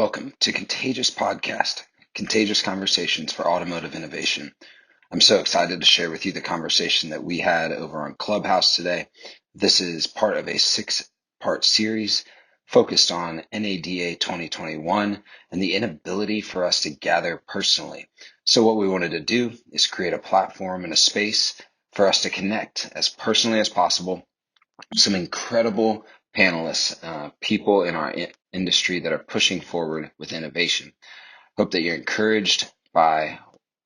Welcome to Contagious Podcast, Contagious Conversations for Automotive Innovation. I'm so excited to share with you the conversation that we had over on Clubhouse today. This is part of a 6-part series focused on NADA 2021 and the inability for us to gather personally. So what we wanted to do is create a platform and a space for us to connect as personally as possible. Some incredible panelists, people in our industry that are pushing forward with innovation. Hope that you're encouraged by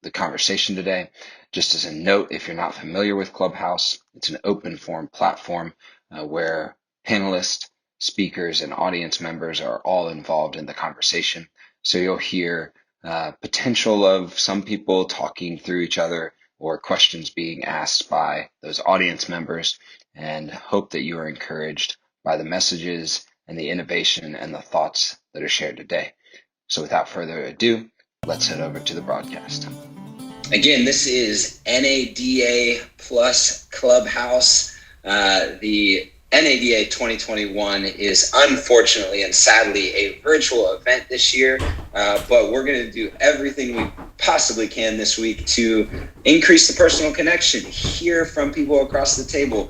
the conversation today. Just as a note, if you're not familiar with Clubhouse, it's an open forum platform where panelists, speakers, and audience members are all involved in the conversation. So you'll hear potential of some people talking through each other or questions being asked by those audience members, and hope that you are encouraged by the messages and the innovation and the thoughts that are shared today. So without further ado, let's head over to the broadcast. Again, this is NADA plus Clubhouse. The NADA 2021 is unfortunately and sadly a virtual event this year, but we're going to do everything we possibly can this week to increase the personal connection, hear from people across the table,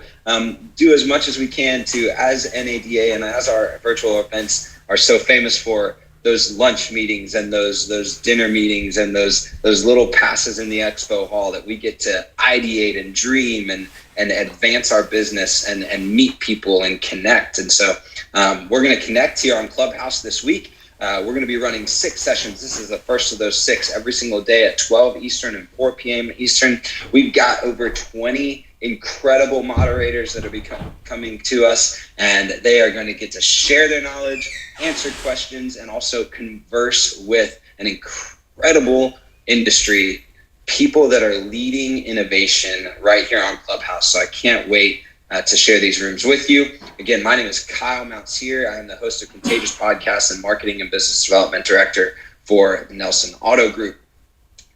do as much as we can to, as NADA and as our virtual events are so famous for, those lunch meetings and those dinner meetings and those little passes in the expo hall that we get to ideate and dream and advance our business and meet people and connect. And so we're going to connect here on Clubhouse this week. We're going to be running 6 sessions. This is the first of those 6 every single day at 12 Eastern and 4 p.m. Eastern. We've got over 20 incredible moderators that are coming to us, and they are going to get to share their knowledge, answer questions, and also converse with an incredible industry, people that are leading innovation right here on Clubhouse. So I can't wait to share these rooms with you. Again, my name is Kyle Mountsier. I am the host of Contagious Podcast and Marketing and Business Development Director for the Nelson Auto Group.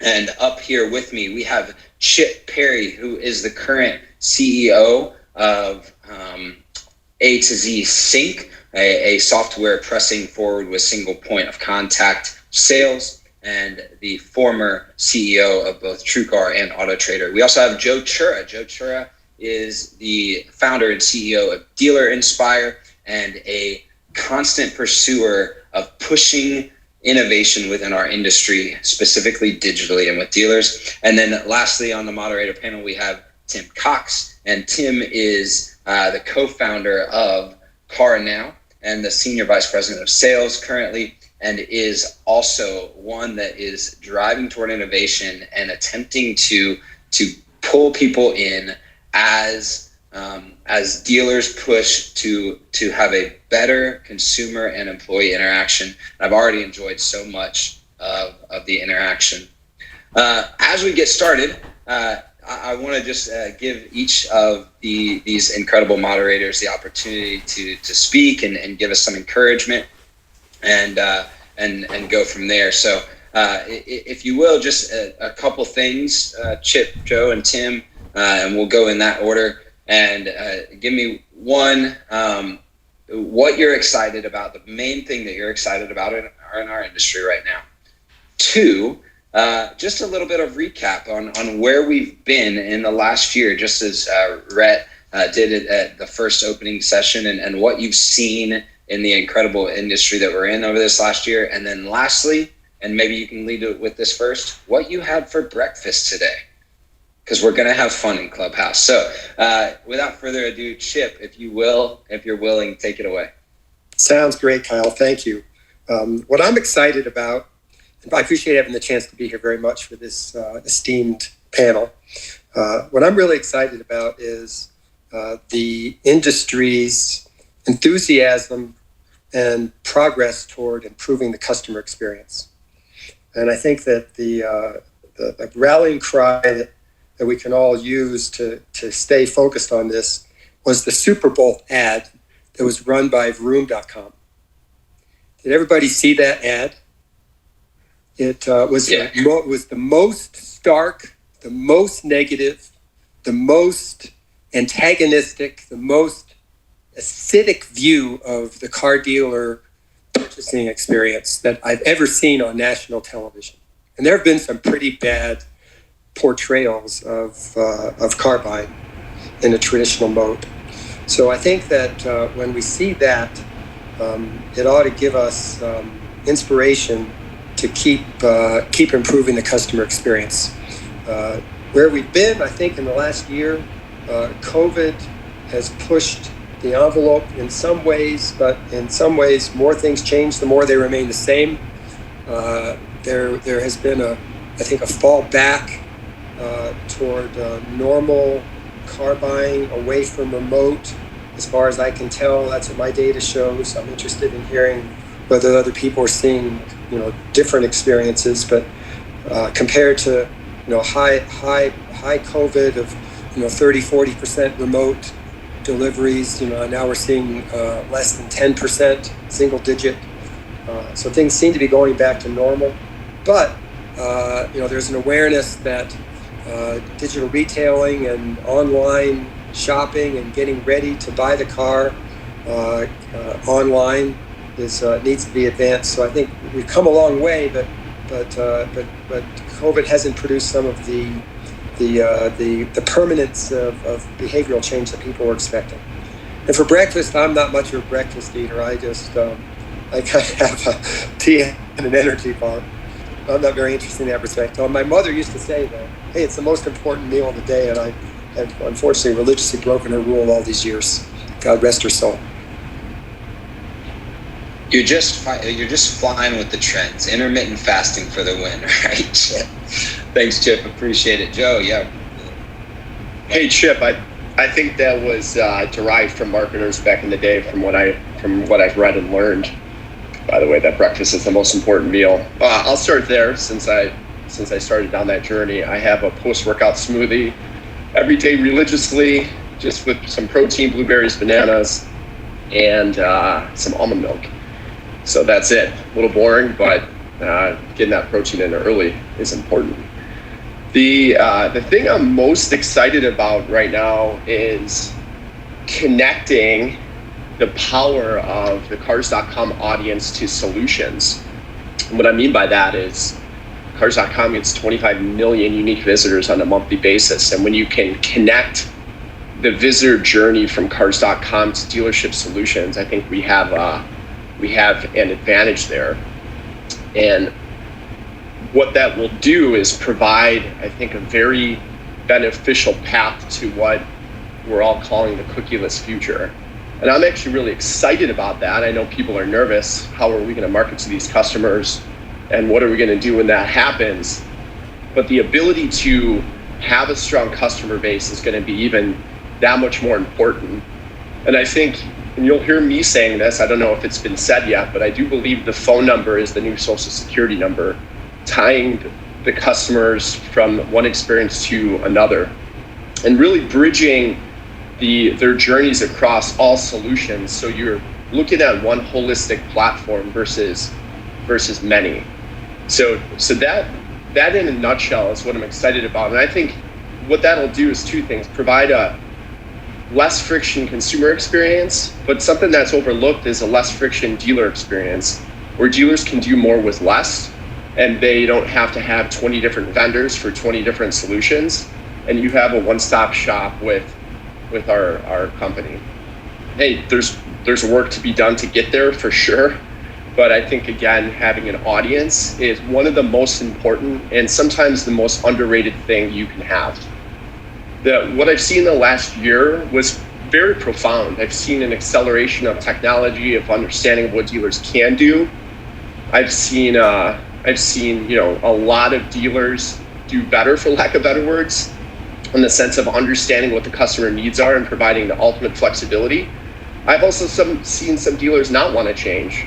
And up here with me, we have Chip Perry, who is the current CEO of A to Z Sync, a software pressing forward with single point of contact sales, and the former CEO of both TrueCar and AutoTrader. We also have Joe Chura. Joe Chura is the founder and CEO of Dealer Inspire and a constant pursuer of pushing innovation within our industry, specifically digitally and with dealers. And then lastly, on the moderator panel, we have Tim Cox. And Tim is the co-founder of Car Now and the senior vice president of sales currently, and is also one that is driving toward innovation and attempting to pull people in as dealers push to have a better consumer and employee interaction. I've already enjoyed so much of the interaction. As we get started, I want to just give each of these incredible moderators the opportunity to speak and give us some encouragement and go from there. So if you will, just a couple things, Chip, Joe, and Tim, and we'll go in that order. And give me one, what you're excited about, the main thing that you're excited about in our industry right now. 2, just a little bit of recap on where we've been in the last year, just as Rhett did it at the first opening session, and what you've seen in the incredible industry that we're in over this last year. And then lastly, and maybe you can lead with this first, what you had for breakfast today, because we're going to have fun in Clubhouse. So without further ado, Chip, if you're willing, take it away. Sounds great, Kyle. Thank you. What I'm excited about, and I appreciate having the chance to be here very much for this esteemed panel. What I'm really excited about is the industry's enthusiasm and progress toward improving the customer experience. And I think that the rallying cry that we can all use to stay focused on this was the Super Bowl ad that was run by Vroom.com. Did everybody see that ad? It was the most stark, the most negative, the most antagonistic, the most acidic view of the car dealer purchase purchasing experience that I've ever seen on national television. And there have been some pretty bad portrayals of car buying in a traditional mode. So I think that when we see that, it ought to give us inspiration to keep improving the customer experience. Where we've been, I think, in the last year, COVID has pushed the envelope in some ways, but in some ways, more things change, the more they remain the same. There has been I think, a fall back toward normal car buying away from remote. As far as I can tell, that's what my data shows. I'm interested in hearing whether other people are seeing, different experiences. But compared to, high COVID of, 30-40% remote deliveries, now we're seeing less than 10%, single digit. So things seem to be going back to normal. But there's an awareness that digital retailing and online shopping and getting ready to buy the car online needs to be advanced. So I think we've come a long way, but COVID hasn't produced some of the permanence of behavioral change that people were expecting. And for breakfast, I'm not much of a breakfast eater. I just I kind of have a tea and an energy bar. I'm not very interested in that respect. My mother used to say that, hey, it's the most important meal of the day, and I have unfortunately religiously broken her rule all these years. God rest her soul. You're just flying with the trends. Intermittent fasting for the win, right? Thanks, Chip. Appreciate it. Joe, yeah. Hey, Chip. I think that was derived from marketers back in the day, from what I've read and learned. By the way, that breakfast is the most important meal. I'll start there since I started down that journey. I have a post-workout smoothie every day religiously, just with some protein, blueberries, bananas, and some almond milk. So that's it. A little boring, but getting that protein in early is important. The thing I'm most excited about right now is connecting the power of the Cars.com audience to solutions. And what I mean by that is Cars.com gets 25 million unique visitors on a monthly basis. And when you can connect the visitor journey from Cars.com to dealership solutions, I think we have an advantage there. And what that will do is provide, I think, a very beneficial path to what we're all calling the cookieless future. And I'm actually really excited about that. I know people are nervous. How are we going to market to these customers? And what are we going to do when that happens? But the ability to have a strong customer base is going to be even that much more important. And I think, and you'll hear me saying this, I don't know if it's been said yet, but I do believe the phone number is the new social security number, tying the customers from one experience to another and really bridging their journeys across all solutions. So you're looking at one holistic platform versus many. So that in a nutshell is what I'm excited about. And I think what that'll do is two things: provide a less friction consumer experience, but something that's overlooked is a less friction dealer experience, where dealers can do more with less, and they don't have to have 20 different vendors for 20 different solutions. And you have a one-stop shop with our company. Hey, there's work to be done to get there for sure. But I think, again, having an audience is one of the most important and sometimes the most underrated thing you can have. What I've seen in the last year was very profound. I've seen an acceleration of technology, of understanding of what dealers can do. I've seen a lot of dealers do better, for lack of better words, in the sense of understanding what the customer needs are and providing the ultimate flexibility. I've also seen some dealers not want to change.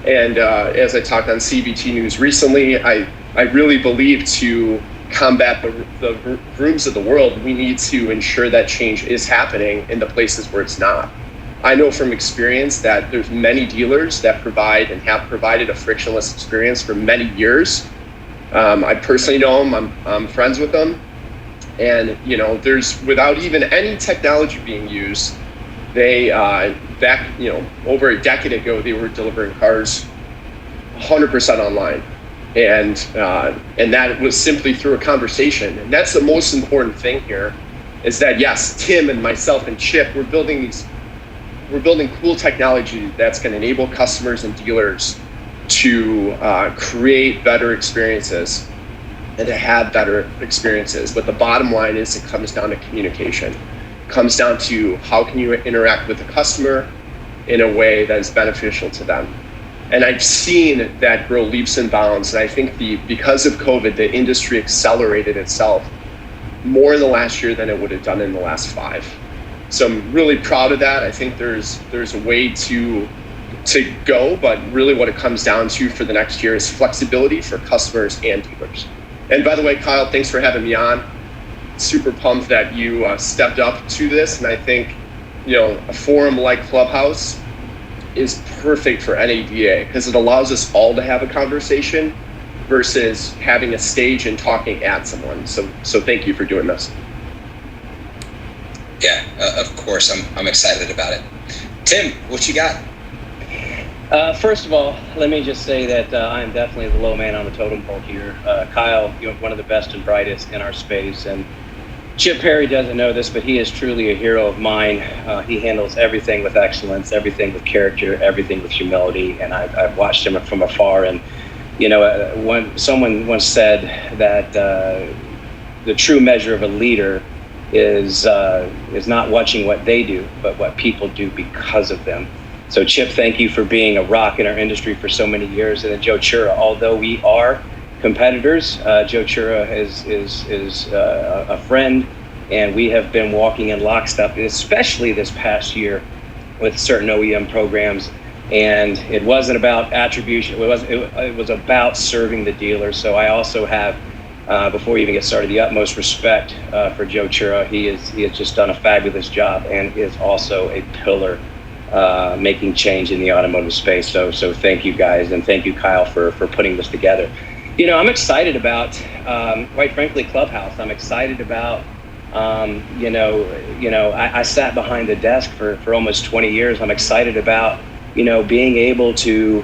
And as I talked on CBT News recently, I really believe to combat the rooms of the world, we need to ensure that change is happening in the places where it's not. I know from experience that there's many dealers that provide and have provided a frictionless experience for many years. I personally know them, I'm friends with them. And there's, without even any technology being used, they over a decade ago, they were delivering cars 100% online. And that was simply through a conversation. And that's the most important thing here, is that yes, Tim and myself and Chip, we're building cool technology that's going to enable customers and dealers to create better experiences and to have better experiences. But the bottom line is, it comes down to communication. It comes down to how can you interact with the customer in a way that is beneficial to them. And I've seen that grow leaps and bounds. And I think because of COVID, the industry accelerated itself more in the last year than it would have done in the last 5. So I'm really proud of that. I think there's a way to go, but really what it comes down to for the next year is flexibility for customers and dealers. And by the way, Kyle, thanks for having me on. Super pumped that you stepped up to this. And I think, a forum like Clubhouse is perfect for NADA because it allows us all to have a conversation versus having a stage and talking at someone. So thank you for doing this. Yeah, of course, I'm excited about it. Tim, what you got? First of all, let me just say that I am definitely the low man on the totem pole here. Kyle, one of the best and brightest in our space, and Chip Perry doesn't know this, but he is truly a hero of mine. He handles everything with excellence, everything with character, everything with humility, and I've watched him from afar. And someone once said that the true measure of a leader is not watching what they do, but what people do because of them. So Chip, thank you for being a rock in our industry for so many years. And then Joe Chura, although we are competitors, Joe Chura is a friend, and we have been walking in lockstep, especially this past year with certain OEM programs. And it wasn't about attribution, it was about serving the dealer. So I also have, before we even get started, the utmost respect for Joe Chura. He has just done a fabulous job and is also a pillar making change in the automotive space. So thank you guys, and thank you, Kyle, for putting this together. I'm excited about, quite frankly, Clubhouse. I'm excited about, I sat behind the desk for almost 20 years. I'm excited about, being able to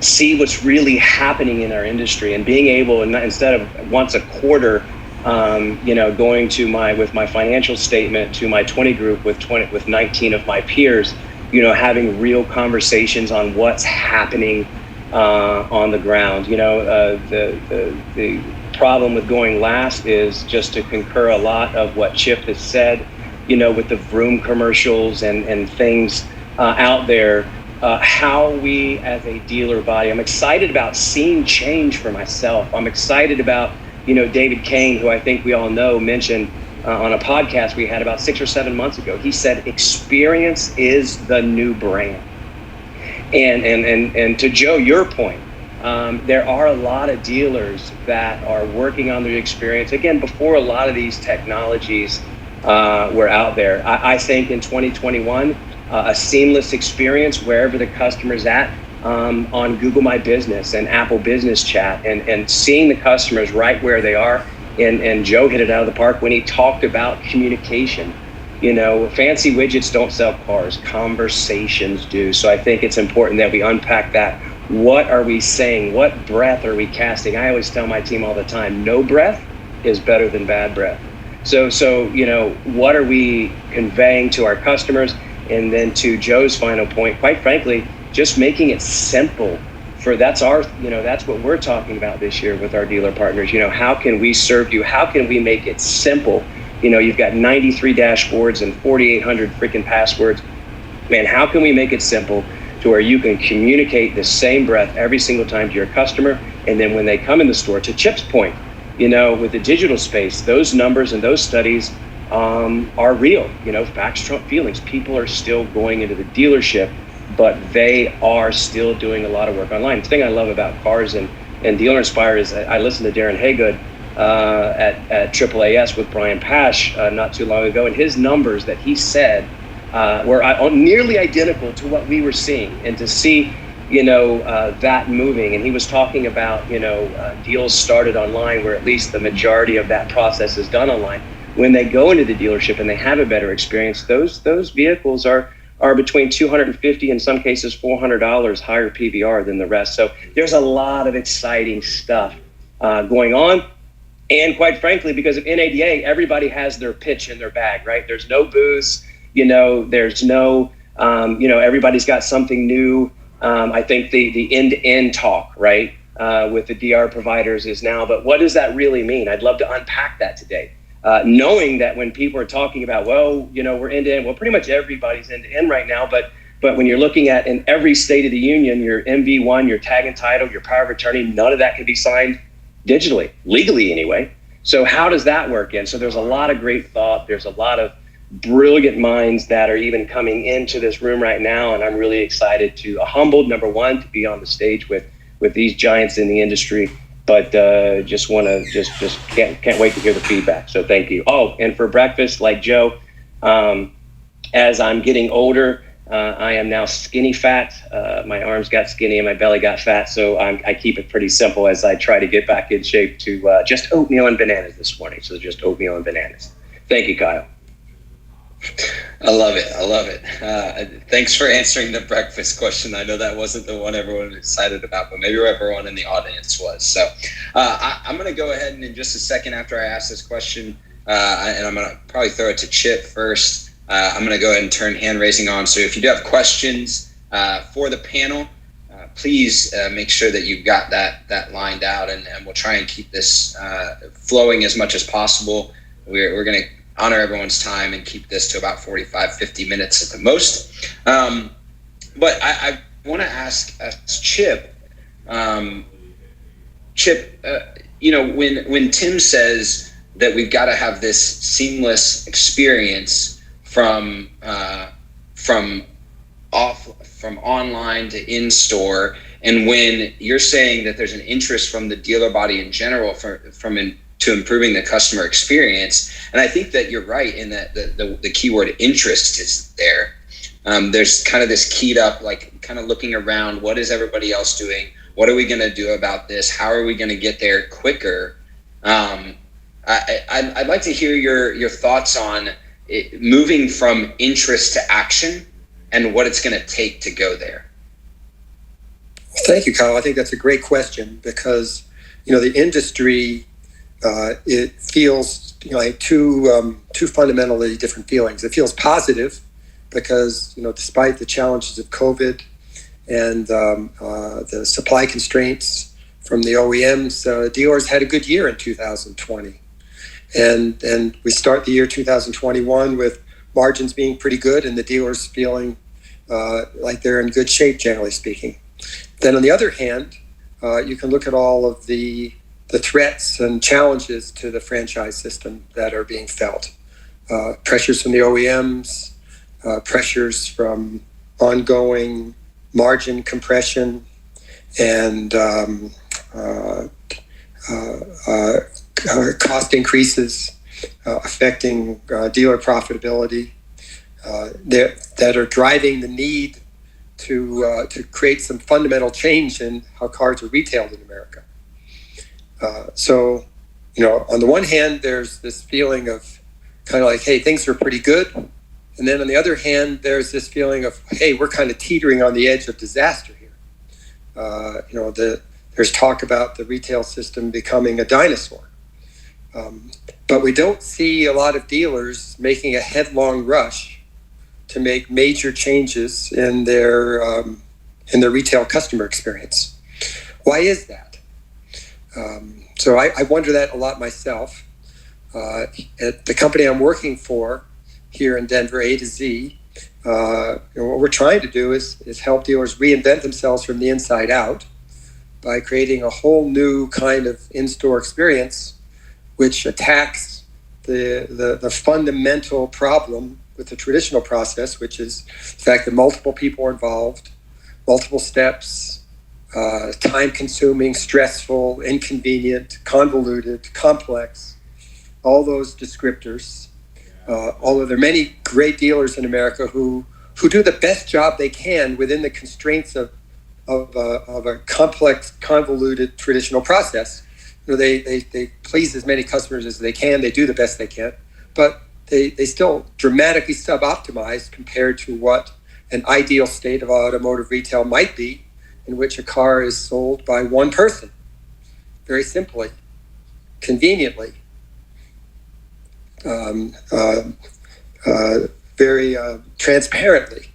see what's really happening in our industry, and being able, instead of once a quarter, going to with my financial statement to my 20 group with 19 of my peers, having real conversations on what's happening on the ground. The problem with going last is just to concur a lot of what Chip has said, with the Vroom commercials and things out there. How we as a dealer body, I'm excited about seeing change for myself. I'm excited about, David Kane, who I think we all know, mentioned on a podcast we had about 6 or 7 months ago. He said, experience is the new brand. And to Joe, your point, there are a lot of dealers that are working on their experience, again, before a lot of these technologies were out there. I think in 2021, a seamless experience wherever the customer's at, on Google My Business and Apple Business Chat, and seeing the customers right where they are. And Joe hit it out of the park when he talked about communication. Fancy widgets don't sell cars, conversations do. So I think it's important that we unpack that. What are we saying? What breath are we casting? I always tell my team all the time, no breath is better than bad breath. So what are we conveying to our customers? And then to Joe's final point, quite frankly, just making it simple. That's what we're talking about this year with our dealer partners. How can we serve you? How can we make it simple? You've got 93 dashboards and 4,800 freaking passwords. Man, how can we make it simple to where you can communicate the same breath every single time to your customer? And then when they come in the store, to Chip's point, with the digital space, those numbers and those studies are real. Facts trump feelings. People are still going into the dealership, but they are still doing a lot of work online. The thing I love about Cars and Dealer Inspire is I listened to Darren Haygood at AAAS with Brian Pash not too long ago, and his numbers that he said were nearly identical to what we were seeing. And to see that moving, and he was talking about deals started online, where at least the majority of that process is done online. When they go into the dealership and they have a better experience, those vehicles are are between $250, in some cases $400 higher PVR than the rest. So there's a lot of exciting stuff going on. And quite frankly, because of NADA, everybody has their pitch in their bag, right? There's no booze, there's no, everybody's got something new. I think the end-to-end talk, right, with the DR providers is now, but what does that really mean? I'd love to unpack that today. Knowing that when people are talking about, we're end-to-end, well, pretty much everybody's end-to-end right now, but when you're looking at in every state of the union, your MV1, your tag and title, your power of attorney, none of that can be signed digitally, legally anyway. So how does that work in? So there's a lot of great thought. There's a lot of brilliant minds that are even coming into this room right now. And I'm really excited humbled, number one, to be on the stage with these giants in the industry. But just want to just can't wait to hear the feedback. So thank you. Oh, and for breakfast, like Joe, as I'm getting older, I am now skinny fat. My arms got skinny and my belly got fat. So I keep it pretty simple as I try to get back in shape to just oatmeal and bananas this morning. So just oatmeal and bananas. Thank you, Kyle. I love it. Thanks for answering the breakfast question. I know that wasn't the one everyone was excited about, but maybe everyone in the audience was. So I'm going to go ahead and in just a second after I ask this question, and I'm going to probably throw it to Chip first. I'm going to go ahead and turn hand raising on. So if you do have questions for the panel, please make sure that you've got that lined out, and we'll try and keep this flowing as much as possible. We're going to honor everyone's time and keep this to about 45, 50 minutes at the most. But I want to ask Chip, when Tim says that we've got to have this seamless experience from online to in-store, and when you're saying that there's an interest from the dealer body in general to improving the customer experience. And I think that you're right in that the keyword interest is there. There's kind of this keyed up, like kind of looking around, what is everybody else doing? What are we going to do about this? How are we going to get there quicker? I'd like to hear your thoughts on it, moving from interest to action and what it's going to take to go there. Thank you, Kyle. I think that's a great question because, the industry, it feels like two fundamentally different feelings. It feels positive because, despite the challenges of COVID and the supply constraints from the OEMs, dealers had a good year in 2020. And we start the year 2021 with margins being pretty good and the dealers feeling like they're in good shape, generally speaking. Then on the other hand, you can look at all of the threats and challenges to the franchise system that are being felt. Pressures from the OEMs, pressures from ongoing margin compression, and cost increases affecting dealer profitability that are driving the need to create some fundamental change in how cars are retailed in America. So, on the one hand, there's this feeling of kind of like, hey, things are pretty good. And then on the other hand, there's this feeling of, hey, we're kind of teetering on the edge of disaster here. There's talk about the retail system becoming a dinosaur. But we don't see a lot of dealers making a headlong rush to make major changes in their retail customer experience. Why is that? So I wonder that a lot myself. At the company I'm working for here in Denver, A to Z, what we're trying to do is help dealers reinvent themselves from the inside out by creating a whole new kind of in-store experience which attacks the fundamental problem with the traditional process, which is the fact that multiple people are involved, multiple steps, time-consuming, stressful, inconvenient, convoluted, complex, all those descriptors. Although there are many great dealers in America who do the best job they can within the constraints of a complex, convoluted traditional process. They please as many customers as they can. They do the best they can, but they still dramatically suboptimize compared to what an ideal state of automotive retail might be, in which a car is sold by one person, very simply, conveniently, very transparently.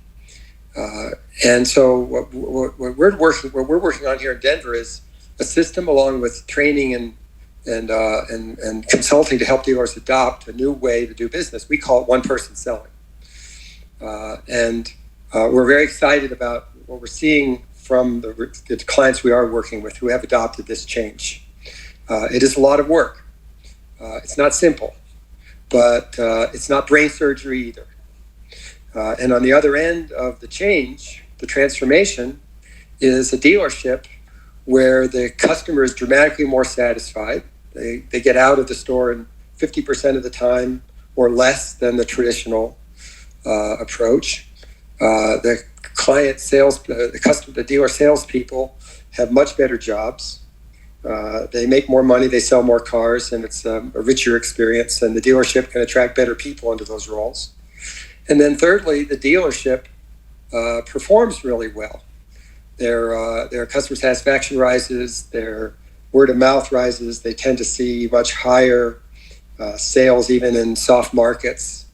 And so what we're working on here in Denver is a system, along with training and consulting, to help dealers adopt a new way to do business. We call it one-person selling. And we're very excited about what we're seeing from the clients we are working with who have adopted this change. It is a lot of work. It's not simple, but it's not brain surgery either. And on the other end of the change, the transformation, is a dealership where the customer is dramatically more satisfied. They get out of the store in 50% of the time or less than the traditional approach. The client sales, the dealer salespeople have much better jobs. They make more money, they sell more cars, and it's a richer experience, and the dealership can attract better people into those roles. And then thirdly, the dealership performs really well. Their customer satisfaction rises, their word of mouth rises. They tend to see much higher sales even in soft markets.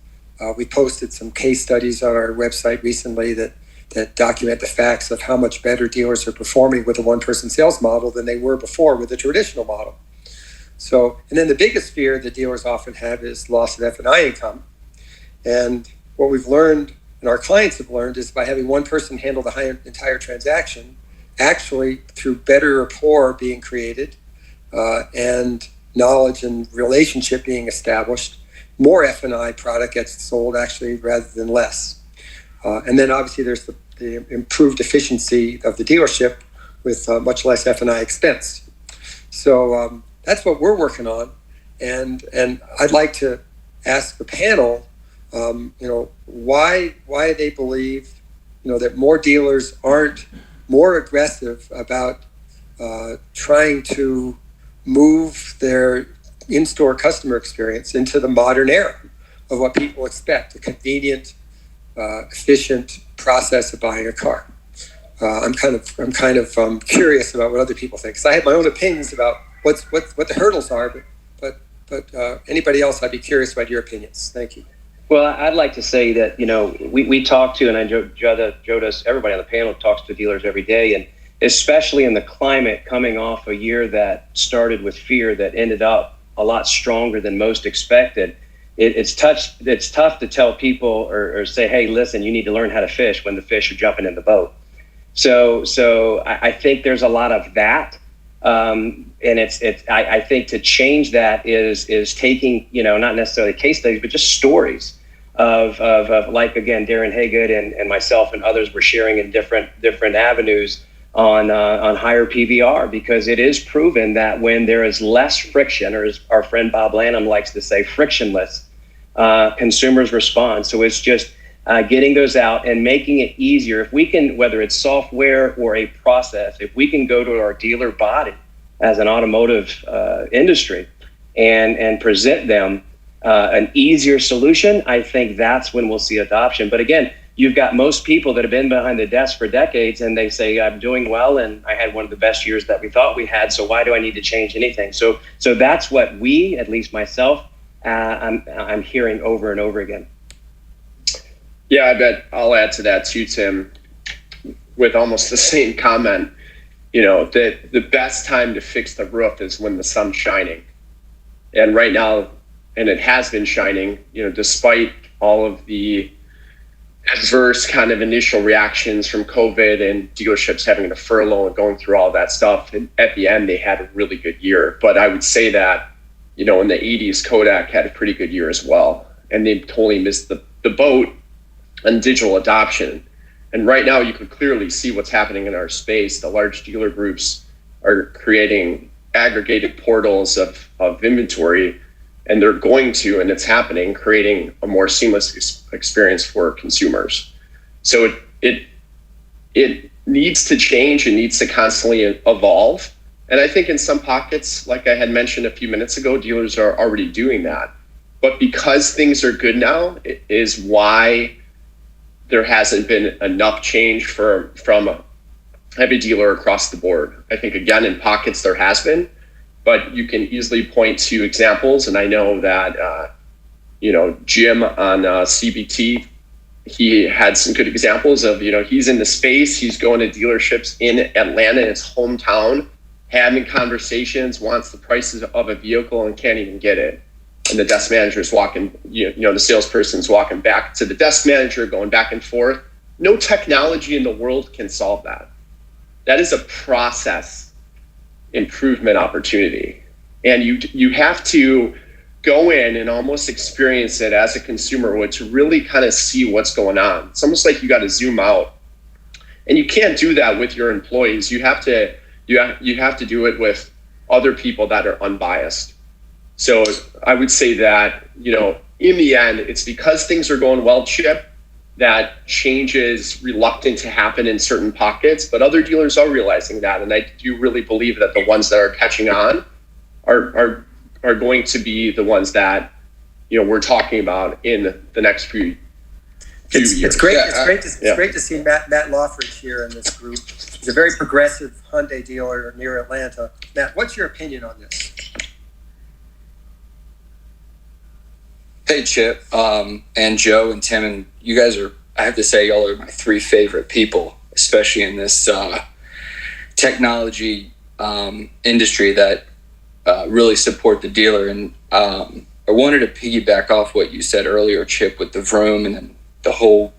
We posted some case studies on our website recently that document the facts of how much better dealers are performing with a one-person sales model than they were before with the traditional model. So, and then the biggest fear that dealers often have is loss of F&I income. And what we've learned, and our clients have learned, is by having one person handle the entire transaction, actually through better rapport being created and knowledge and relationship being established, more F&I product gets sold actually rather than less. And then obviously there's the improved efficiency of the dealership with much less F&I expense. So that's what we're working on. And I'd like to ask the panel, why they believe, that more dealers aren't more aggressive about trying to move their in-store customer experience into the modern era of what people expect, a convenient, efficient process of buying a car. I'm kind of curious about what other people think, because I have my own opinions about what the hurdles are, but anybody else, I'd be curious about your opinions. Thank you. Well, I'd like to say that, we talk to, and I know Joe does, everybody on the panel talks to dealers every day, and especially in the climate coming off a year that started with fear that ended up a lot stronger than most expected. It's tough to tell people or say, hey, listen, you need to learn how to fish when the fish are jumping in the boat. So I think there's a lot of that. And I think to change that is taking, not necessarily case studies, but just stories of like, again, Darren Haygood and myself and others were sharing in different avenues on higher PVR, because it is proven that when there is less friction, or as our friend Bob Lanham likes to say, frictionless, consumers respond. So it's just getting those out and making it easier. If we can, whether it's software or a process, if we can go to our dealer body as an automotive industry and present them an easier solution, I think that's when we'll see adoption. But again, you've got most people that have been behind the desk for decades, and they say, I'm doing well, and I had one of the best years that we thought we had, so why do I need to change anything? So that's what we, at least myself, I'm hearing over and over again. Yeah, I bet I'll add to that too, Tim, with almost the same comment. That the best time to fix the roof is when the sun's shining. And right now, and it has been shining, despite all of the adverse kind of initial reactions from COVID and dealerships having to furlough and going through all that stuff. And at the end, they had a really good year. But I would say that, in the 80s, Kodak had a pretty good year as well. And they totally missed the boat on digital adoption. And right now, you can clearly see what's happening in our space. The large dealer groups are creating aggregated portals of inventory, and they're going to, and it's happening, creating a more seamless experience for consumers. So it needs to change. It needs to constantly evolve. And I think in some pockets, like I had mentioned a few minutes ago, dealers are already doing that. But because things are good now, it is why there hasn't been enough change from every dealer across the board. I think, again, in pockets there has been, but you can easily point to examples. And I know that, Jim on CBT, he had some good examples of, he's in the space, he's going to dealerships in Atlanta, his hometown, having conversations, wants the prices of a vehicle and can't even get it. And the desk manager's walking, the salesperson's walking back to the desk manager, going back and forth. No technology in the world can solve that. That is a process improvement opportunity. And you have to go in and almost experience it as a consumer to really kind of see what's going on. It's almost like you got to zoom out. And you can't do that with your employees. You have to do it with other people that are unbiased. So I would say that, in the end, it's because things are going well, Chip, that change is reluctant to happen in certain pockets, but other dealers are realizing that. And I do really believe that the ones that are catching on are going to be the ones that, we're talking about in the next few years. It's great. It's great to see Matt Loffridge here in this group. He's a very progressive Hyundai dealer near Atlanta. Matt, what's your opinion on this? Hey, Chip, and Joe and Tim, and you guys I have to say, y'all are my three favorite people, especially in this technology industry that really support the dealer. And I wanted to piggyback off what you said earlier, Chip, with the Vroom, and then the whole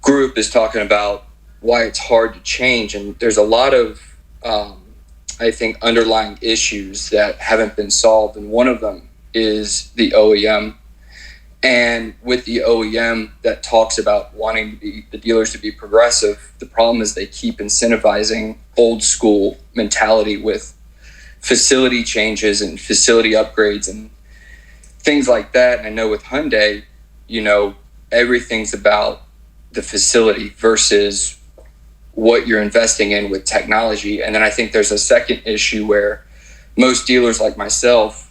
group is talking about why it's hard to change. And there's a lot of, I think, underlying issues that haven't been solved. And one of them is the OEM. And with the OEM that talks about wanting the dealers to be progressive, the problem is they keep incentivizing old school mentality with facility changes and facility upgrades and things like that. And I know with Hyundai, everything's about the facility versus what you're investing in with technology. And then I think there's a second issue where most dealers like myself,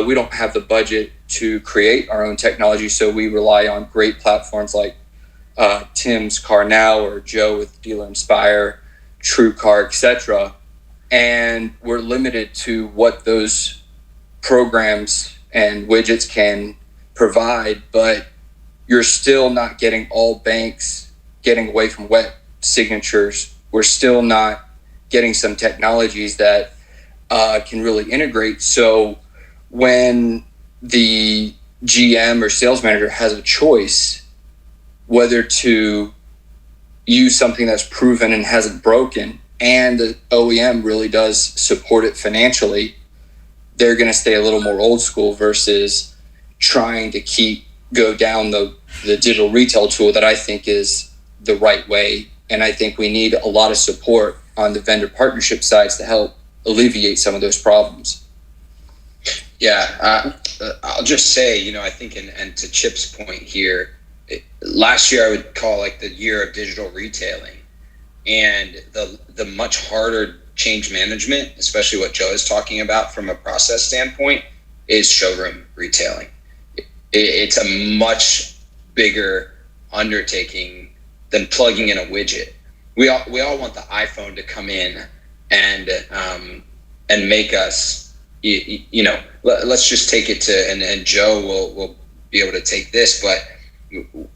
we don't have the budget to create our own technology, so we rely on great platforms like Tim's Car Now or Joe with Dealer Inspire, TrueCar, etc. And we're limited to what those programs and widgets can provide, but you're still not getting all banks getting away from wet signatures. We're still not getting some technologies that can really integrate. So when the GM or sales manager has a choice whether to use something that's proven and hasn't broken, and the OEM really does support it financially, they're going to stay a little more old school versus trying to go down the digital retail tool that I think is the right way. And I think we need a lot of support on the vendor partnership sides to help alleviate some of those problems. Yeah, I'll just say, I think, and to Chip's point here, last year I would call like the year of digital retailing, and the much harder change management, especially what Joe is talking about from a process standpoint, is showroom retailing. It's a much bigger undertaking than plugging in a widget. We all want the iPhone to come in and make us, let's just take it to, and Joe will be able to take this, but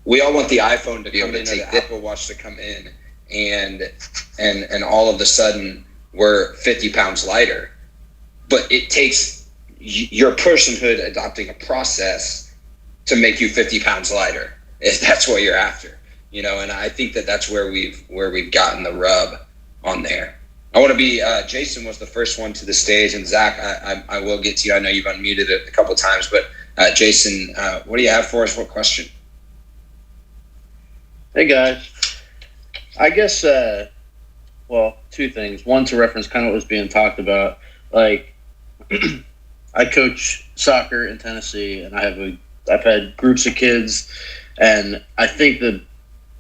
we all want the iPhone to be able to take the Apple Watch to come in and all of a sudden we're 50 pounds lighter. But it takes your personhood adopting a process to make you 50 pounds lighter, if that's what you're after, and I think that's where we've gotten the rub on there. I want to be, Jason was the first one to the stage, and Zach, I will get to you. I know you've unmuted it a couple of times, but Jason, what do you have for us? What question? Hey guys, I guess, two things. One, to reference kind of what was being talked about. Like, I coach soccer in Tennessee, and I've had groups of kids, and I think that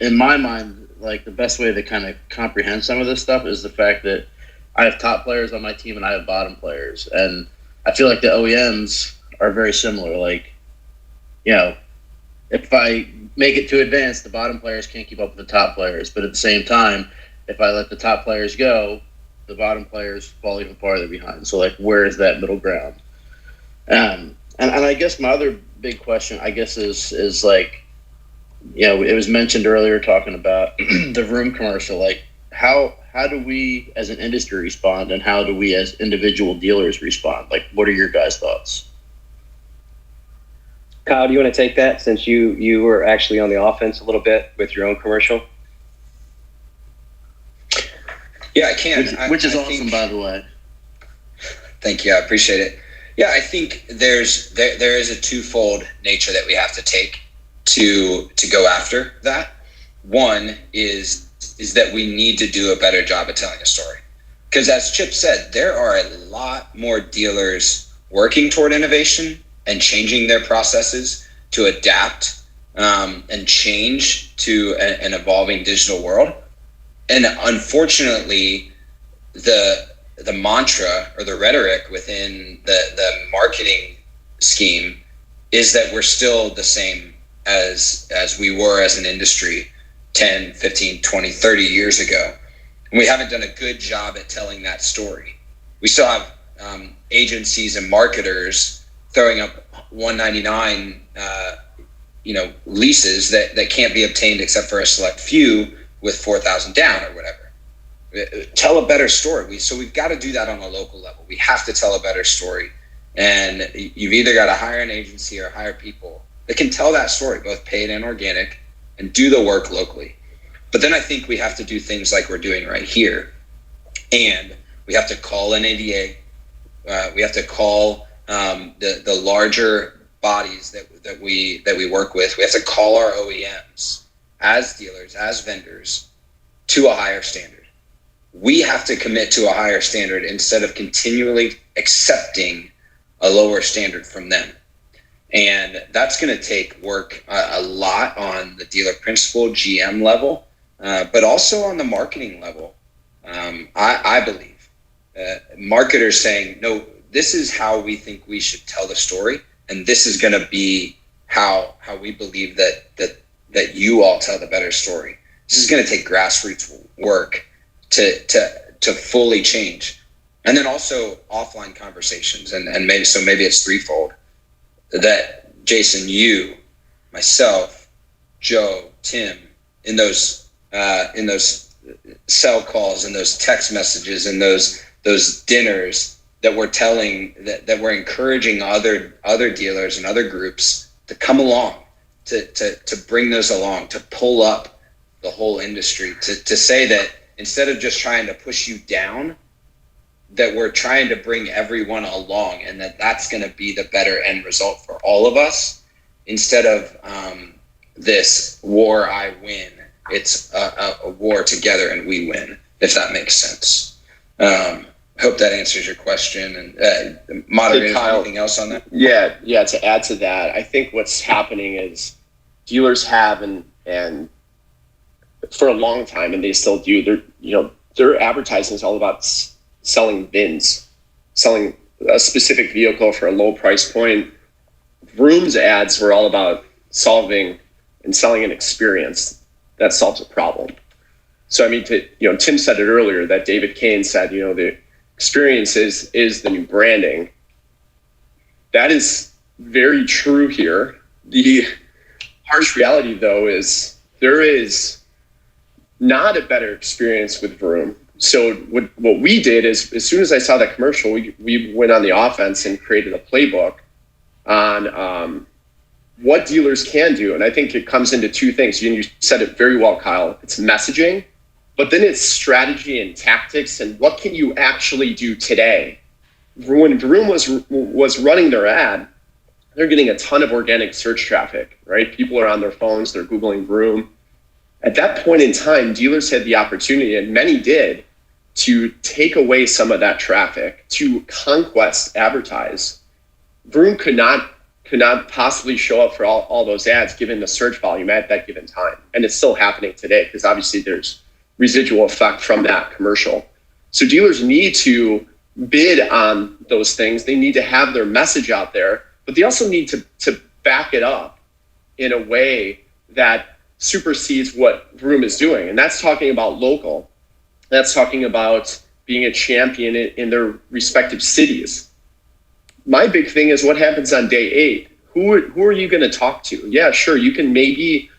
in my mind, like, the best way to kind of comprehend some of this stuff is the fact that I have top players on my team and I have bottom players. And I feel like the OEMs are very similar. Like, if I make it to advance, the bottom players can't keep up with the top players. But at the same time, if I let the top players go, the bottom players fall even farther behind. So, like, where is that middle ground? And I guess my other big question, I guess, is like, it was mentioned earlier talking about the Vroom commercial. Like, how do we as an industry respond, and how do we as individual dealers respond? Like, what are your guys' thoughts? Kyle, do you want to take that, since you were actually on the offense a little bit with your own commercial? Yeah, I can. Which is I awesome, think, by the way. Thank you. I appreciate it. Yeah, I think there is a twofold nature that we have to take to go after that. One is that we need to do a better job of telling a story. Because as Chip said, there are a lot more dealers working toward innovation and changing their processes to adapt and change to an evolving digital world. And unfortunately, the mantra or the rhetoric within the marketing scheme is that we're still the same as we were as an industry 10, 15, 20, 30 years ago. And we haven't done a good job at telling that story. We still have agencies and marketers throwing up $199 leases that can't be obtained except for a select few with 4,000 down or whatever. Tell a better story. So we've got to do that on a local level. We have to tell a better story. And you've either got to hire an agency or hire people that can tell that story, both paid and organic, and do the work locally. But then I think we have to do things like we're doing right here. And we have to call an ADA. We have to call the larger bodies that we work with. We have to call our OEMs as dealers, as vendors, to a higher standard. We have to commit to a higher standard instead of continually accepting a lower standard from them. And that's going to take work a lot on the dealer principal, GM level, but also on the marketing level. I believe marketers saying, no, this is how we think we should tell the story, and this is going to be how we believe that you all tell the better story. This is going to take grassroots work to fully change. And then also offline conversations, and maybe it's threefold. That Jason, you, myself, Joe, Tim, in those cell calls and those text messages and those dinners that we're telling that we're encouraging other dealers and other groups to come along, to bring those along, to pull up the whole industry, to say that instead of just trying to push you down, that we're trying to bring everyone along, and that's going to be the better end result for all of us, instead of this war I win. It's a war together and we win, if that makes sense. Hope that answers your question. And moderator, Kyle, anything else on that? Yeah. To add to that, I think what's happening is dealers have and for a long time, and they still do. Their advertising is all about selling VINs, selling a specific vehicle for a low price point. Vroom's ads were all about solving and selling an experience that solves a problem. So I mean, Tim said it earlier that David Kane said, the experience is the new branding. That is very true here. The harsh reality, though, is there is not a better experience with Vroom. So what we did is, as soon as I saw that commercial, we went on the offense and created a playbook on what dealers can do. And I think it comes into two things. You said it very well, Kyle. It's messaging, but then it's strategy and tactics, and what can you actually do today? When Vroom was running their ad, they're getting a ton of organic search traffic, right? People are on their phones, they're Googling Vroom. At that point in time, dealers had the opportunity, and many did, to take away some of that traffic, to conquest advertise. Vroom could not possibly show up for all those ads given the search volume at that given time. And it's still happening today because obviously there's residual effect from that commercial. So dealers need to bid on those things. They need to have their message out there, but they also need to back it up in a way that supersedes what Vroom is doing. And that's talking about local. That's talking about being a champion in their respective cities. My big thing is what happens on day 8. Who are you going to talk to? Yeah, sure, you can maybe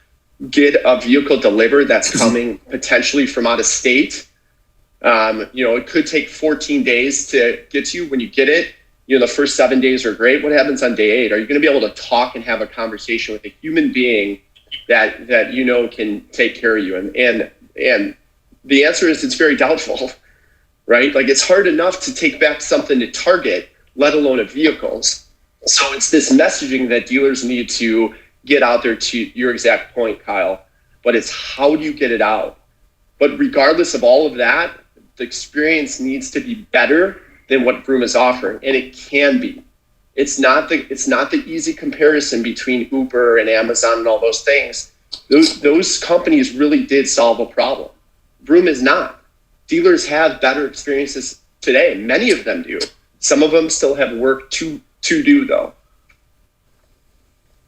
get a vehicle delivered that's coming potentially from out of state. It could take 14 days to get to you. When you get it, the first 7 days are great. What happens on day 8? Are you going to be able to talk and have a conversation with a human being that can take care of you? And the answer is it's very doubtful, right? Like, it's hard enough to take back something to Target, let alone at vehicles. So it's this messaging that dealers need to get out there, to your exact point, Kyle. But it's how do you get it out? But regardless of all of that, the experience needs to be better than what Vroom is offering, and it can be. It's not the easy comparison between Uber and Amazon and all those things. Those companies really did solve a problem. Vroom is not. Dealers have better experiences today. Many of them do. Some of them still have work to do, though.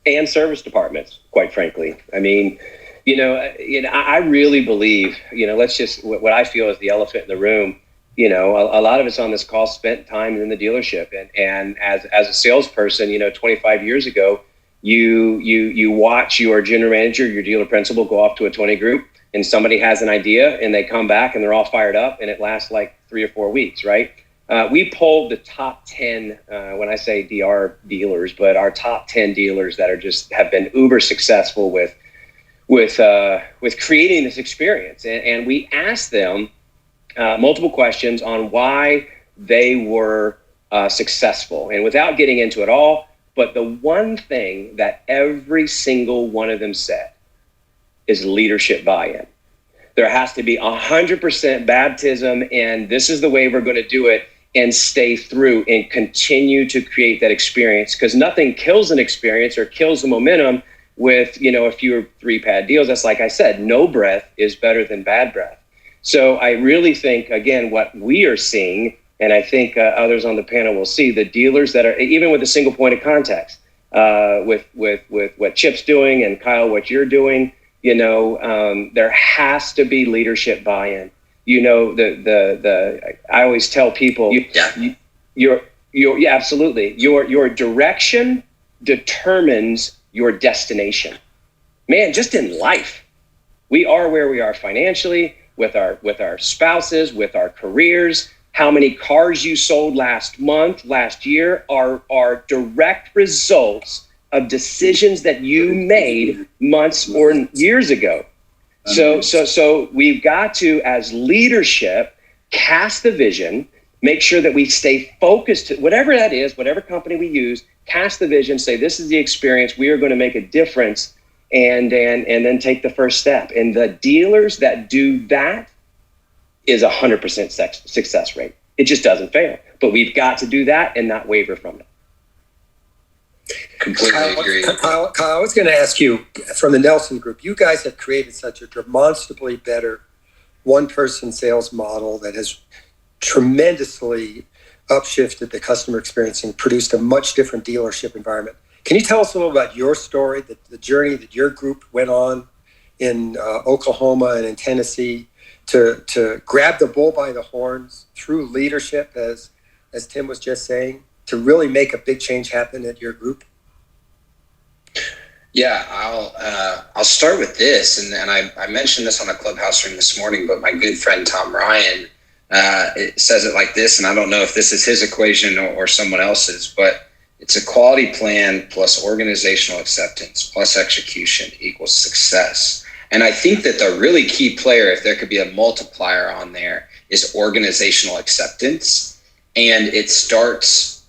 And service departments, quite frankly. I mean, I really believe, what I feel is the elephant in the room. A lot of us on this call spent time in the dealership, and as a salesperson, 25 years ago, you watch your general manager, your dealer principal go off to a 20 group, and somebody has an idea, and they come back and they're all fired up, and it lasts like 3 or 4 weeks, right? We polled the top 10, when I say DR dealers, but our top 10 dealers that have been uber successful with creating this experience, and we asked them multiple questions on why they were successful. And without getting into it all, but the one thing that every single one of them said is leadership buy-in. There has to be 100% baptism, and this is the way we're going to do it, and stay through and continue to create that experience, because nothing kills an experience or kills the momentum with, a few 3-pad deals. That's, like I said, no breath is better than bad breath. So I really think, again, what we are seeing, and I think others on the panel will see, the dealers that are, even with a single point of contact, with what Chip's doing and Kyle, what you're doing, there has to be leadership buy-in. I always tell people, absolutely. Your direction determines your destination. Man, just in life, we are where we are financially, with our spouses, with our careers. How many cars you sold last month, last year are direct results of decisions that you made months or years ago. So we've got to, as leadership, cast the vision, make sure that we stay focused, whatever that is, whatever company we use, cast the vision, say, this is the experience, we are going to make a difference, and then take the first step. And the dealers that do that is 100% success rate. It just doesn't fail. But we've got to do that and not waver from it. Completely agree. Kyle, I was going to ask you, from the Nelson Group, you guys have created such a demonstrably better one-person sales model that has tremendously upshifted the customer experience and produced a much different dealership environment. Can you tell us a little about your story, the journey that your group went on in Oklahoma and in Tennessee to grab the bull by the horns through leadership, as Tim was just saying, to really make a big change happen at your group? Yeah, I'll start with this, and I mentioned this on a Clubhouse room this morning, but my good friend Tom Ryan it says it like this, and I don't know if this is his equation or someone else's, but it's a quality plan plus organizational acceptance plus execution equals success. And I think that the really key player, if there could be a multiplier on there, is organizational acceptance, and it starts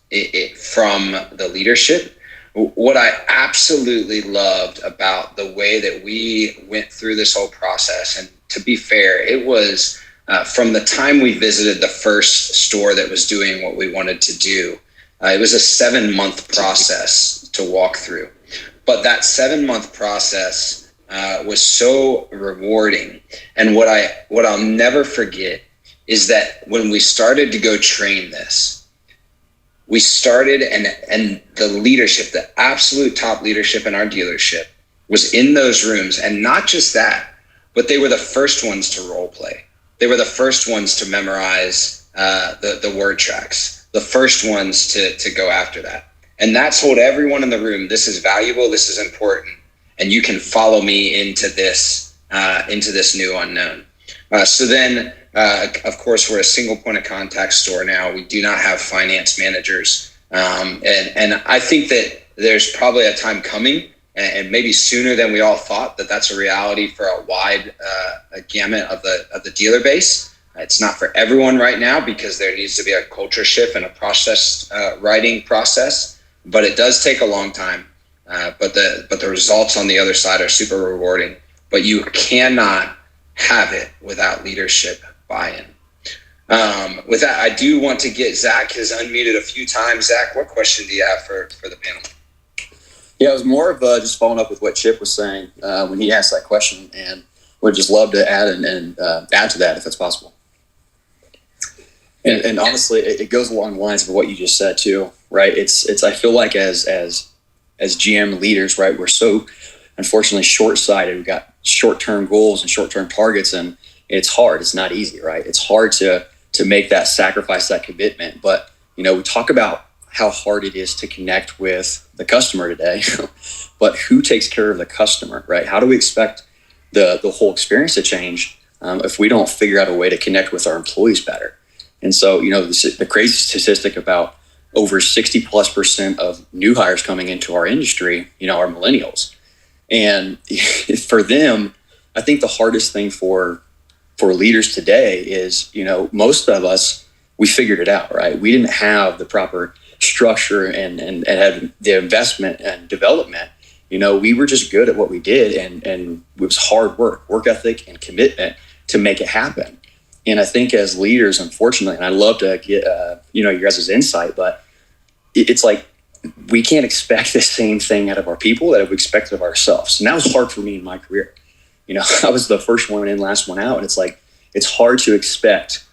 from the leadership. What I absolutely loved about the way that we went through this whole process, and to be fair, it was from the time we visited the first store that was doing what we wanted to do, it was a 7-month process to walk through. But that 7-month process was so rewarding. And what I'll never forget is that when we started to go train this, we started and the leadership, the absolute top leadership in our dealership, was in those rooms. And not just that, but they were the first ones to role play. They were the first ones to memorize the word tracks, the first ones to go after that. And that's told everyone in the room, this is valuable, this is important, and you can follow me into this new unknown. So then, of course, we're a single point of contact store now. We do not have finance managers. And I think that there's probably a time coming, and maybe sooner than we all thought, that's a reality for a wide gamut of the dealer base. It's not for everyone right now because there needs to be a culture shift and a process writing process, but it does take a long time. But the results on the other side are super rewarding. But you cannot have it without leadership buy-in. With that, I do want to get Zach has unmuted a few times. Zach, what question do you have for the panel? Yeah, it was more of just following up with what Chip was saying when he asked that question, and would just love to add and add to that if that's possible. And honestly, it goes along the lines of what you just said too, right? It's I feel like as GM leaders, right, we're so unfortunately short-sighted. We've got short-term goals and short-term targets, and it's hard. It's not easy, right? It's hard to make that sacrifice, that commitment. But we talk about how hard it is to connect with the customer today, but who takes care of the customer, right? How do we expect the whole experience to change if we don't figure out a way to connect with our employees better? And so, the crazy statistic about over 60+% of new hires coming into our industry, are millennials. And for them, I think the hardest thing for leaders today is, most of us, we figured it out, right? We didn't have the proper structure and had the investment and development. We were just good at what we did, and it was hard work ethic and commitment to make it happen. And I think as leaders, unfortunately, and I'd love to get your guys' insight, but it's like we can't expect the same thing out of our people that we expect of ourselves. And that was hard for me in my career. I was the first one in, last one out, and it's like it's hard to expect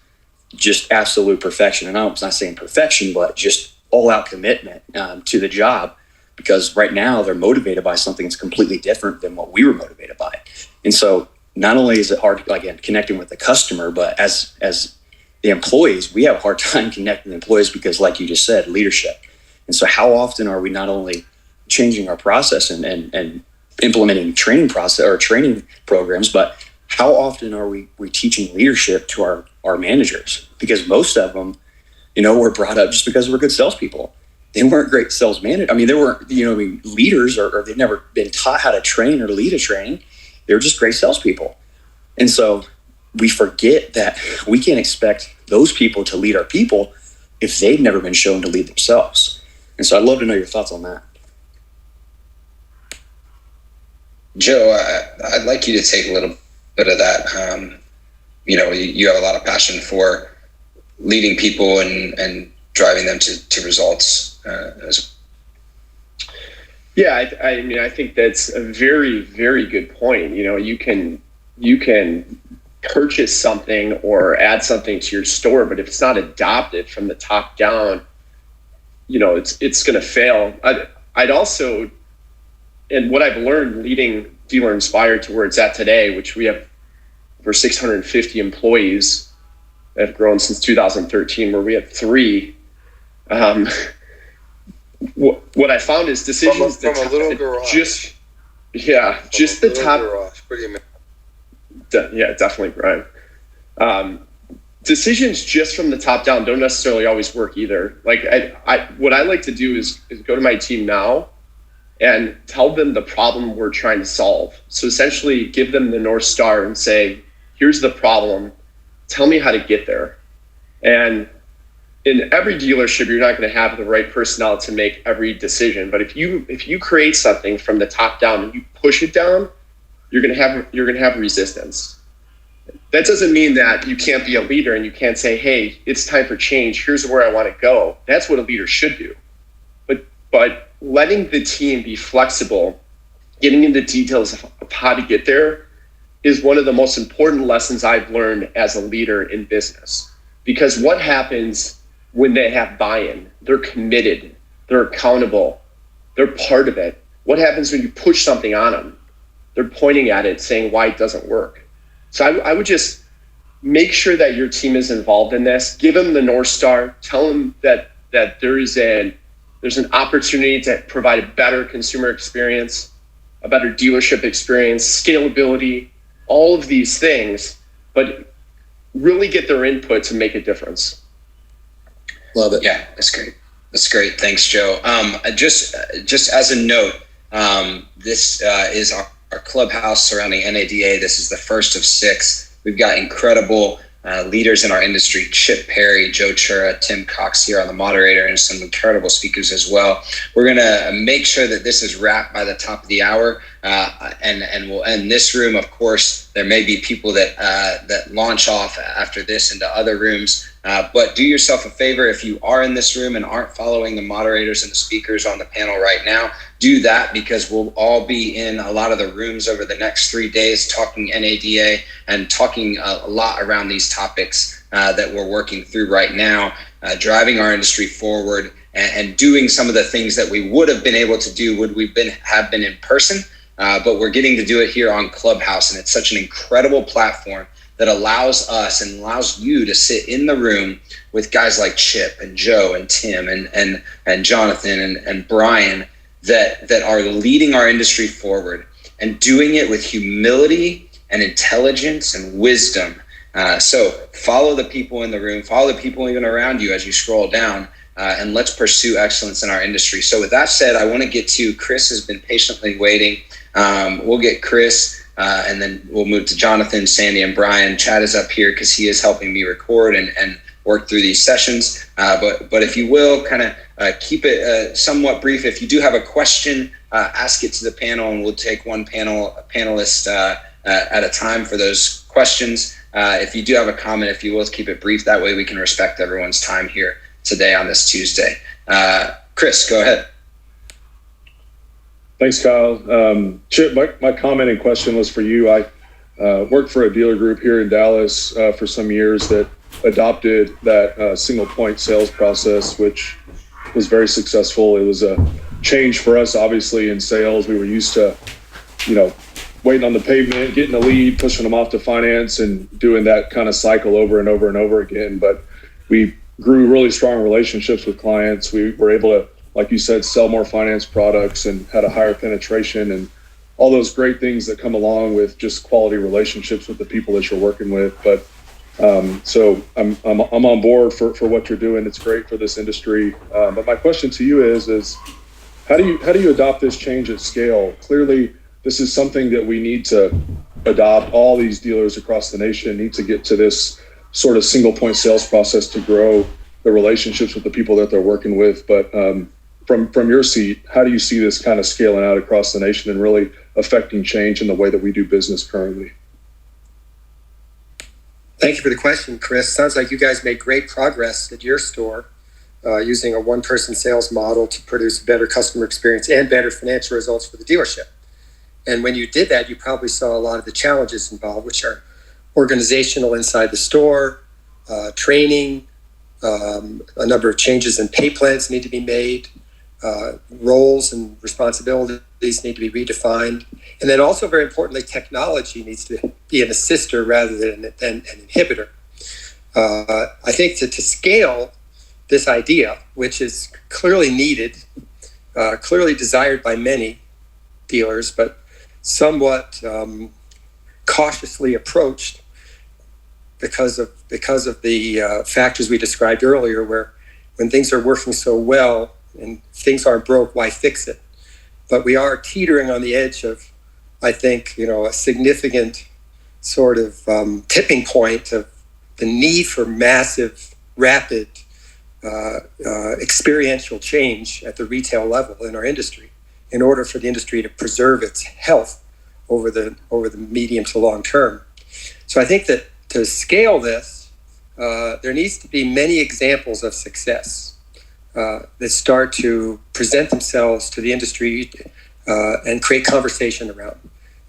just absolute perfection. And I'm not saying perfection, but just all-out commitment to the job, because right now they're motivated by something that's completely different than what we were motivated by. And so not only is it hard, again, connecting with the customer, but as the employees, we have a hard time connecting with employees because, like you just said, leadership. And so how often are we not only changing our process and implementing training process or training programs, but how often are we teaching leadership to our managers? Because most of them, were brought up just because we're good salespeople. They weren't great sales managers. I mean, they weren't, leaders, or they've never been taught how to train or to lead a training. They were just great salespeople. And so we forget that we can't expect those people to lead our people if they've never been shown to lead themselves. And so I'd love to know your thoughts on that. Joe, I'd like you to take a little bit of that. You have a lot of passion for leading people and driving them to results. Yeah, I think that's a very, very good point. You can purchase something or add something to your store, but if it's not adopted from the top down, it's going to fail. I'd also, and what I've learned leading Dealer Inspired to where it's at today, which we have over 650 employees that have grown since 2013, where we have 3. What I found is decisions from a little garage. Just the top garage. Pretty amazing. Yeah, definitely, Brian. Decisions just from the top down don't necessarily always work either. Like what I like to do is go to my team now and tell them the problem we're trying to solve. So essentially give them the North Star and say, here's the problem. Tell me how to get there. And in every dealership, you're not going to have the right personnel to make every decision. But if you create something from the top down and you push it down, you're going to have resistance. That doesn't mean that you can't be a leader and you can't say, hey, it's time for change. Here's where I want to go. That's what a leader should do. But letting the team be flexible, getting into details of how to get there is one of the most important lessons I've learned as a leader in business. Because what happens when they have buy-in? They're committed. They're accountable. They're part of it. What happens when you push something on them? they're pointing at it saying why it doesn't work. So I would just make sure that your team is involved in this. Give them the North Star. Tell them that there's an opportunity to provide a better consumer experience, a better dealership experience, scalability, all of these things, but really get their input to make a difference. Love it. Yeah, that's great. That's great. Thanks, Joe. Just as a note, this is our clubhouse surrounding NADA. This is the first of 6. We've got incredible leaders in our industry: Chip Perry, Joe Chura, Tim Cox here on the moderator, and some incredible speakers as well. We're going to make sure that this is wrapped by the top of the hour, and we'll end this room. Of course, there may be people that launch off after this into other rooms, but do yourself a favor. If you are in this room and aren't following the moderators and the speakers on the panel right now, do that, because we'll all be in a lot of the rooms over the next 3 days talking NADA and talking a lot around these topics that we're working through right now, driving our industry forward and doing some of the things that we would have been able to do would we have been in person, but we're getting to do it here on Clubhouse, and it's such an incredible platform that allows us and allows you to sit in the room with guys like Chip and Joe and Tim and Jonathan and Brian that are leading our industry forward and doing it with humility and intelligence and wisdom. So follow the people in the room, follow the people even around you as you scroll down, and let's pursue excellence in our industry. So with that said, I want to get to Chris has been patiently waiting. We'll get Chris, and then we'll move to Jonathan, Sandy, and Brian. Chad is up here because he is helping me record and work through these sessions. But if you will, kind of keep it somewhat brief. If you do have a question, ask it to the panel, and we'll take one panelist at a time for those questions. If you do have a comment, if you will, keep it brief. That way we can respect everyone's time here today on this Tuesday. Chris, go ahead. Thanks, Kyle. Chip, my comment and question was for you. I worked for a dealer group here in Dallas for some years that adopted that single point sales process, which was very successful. It was a change for us, obviously, in sales. We were used to, waiting on the pavement, getting a lead, pushing them off to finance, and doing that kind of cycle over and over and over again. But we grew really strong relationships with clients. We were able to, like you said, sell more finance products and had a higher penetration and all those great things that come along with just quality relationships with the people that you're working with. But so I'm on board for what you're doing. It's great for this industry. But my question to you is how do you adopt this change at scale? Clearly, this is something that we need to adopt. All these dealers across the nation need to get to this sort of single point sales process to grow the relationships with the people that they're working with. But from your seat, how do you see this kind of scaling out across the nation and really affecting change in the way that we do business currently? Thank you for the question, Chris. Sounds like you guys made great progress at your store using a one-person sales model to produce a better customer experience and better financial results for the dealership. And when you did that, you probably saw a lot of the challenges involved, which are organizational inside the store, training, a number of changes in pay plans need to be made, roles and responsibilities need to be redefined. And then also, very importantly, technology needs to be an assister rather than an inhibitor. I think to scale this idea, which is clearly needed, clearly desired by many dealers, but somewhat cautiously approached because of the factors we described earlier, where when things are working so well and things aren't broke, why fix it? But we are teetering on the edge of, I think, a significant sort of tipping point of the need for massive, rapid, experiential change at the retail level in our industry in order for the industry to preserve its health over the medium to long term. So I think that to scale this, there needs to be many examples of success that start to present themselves to the industry and create conversation around.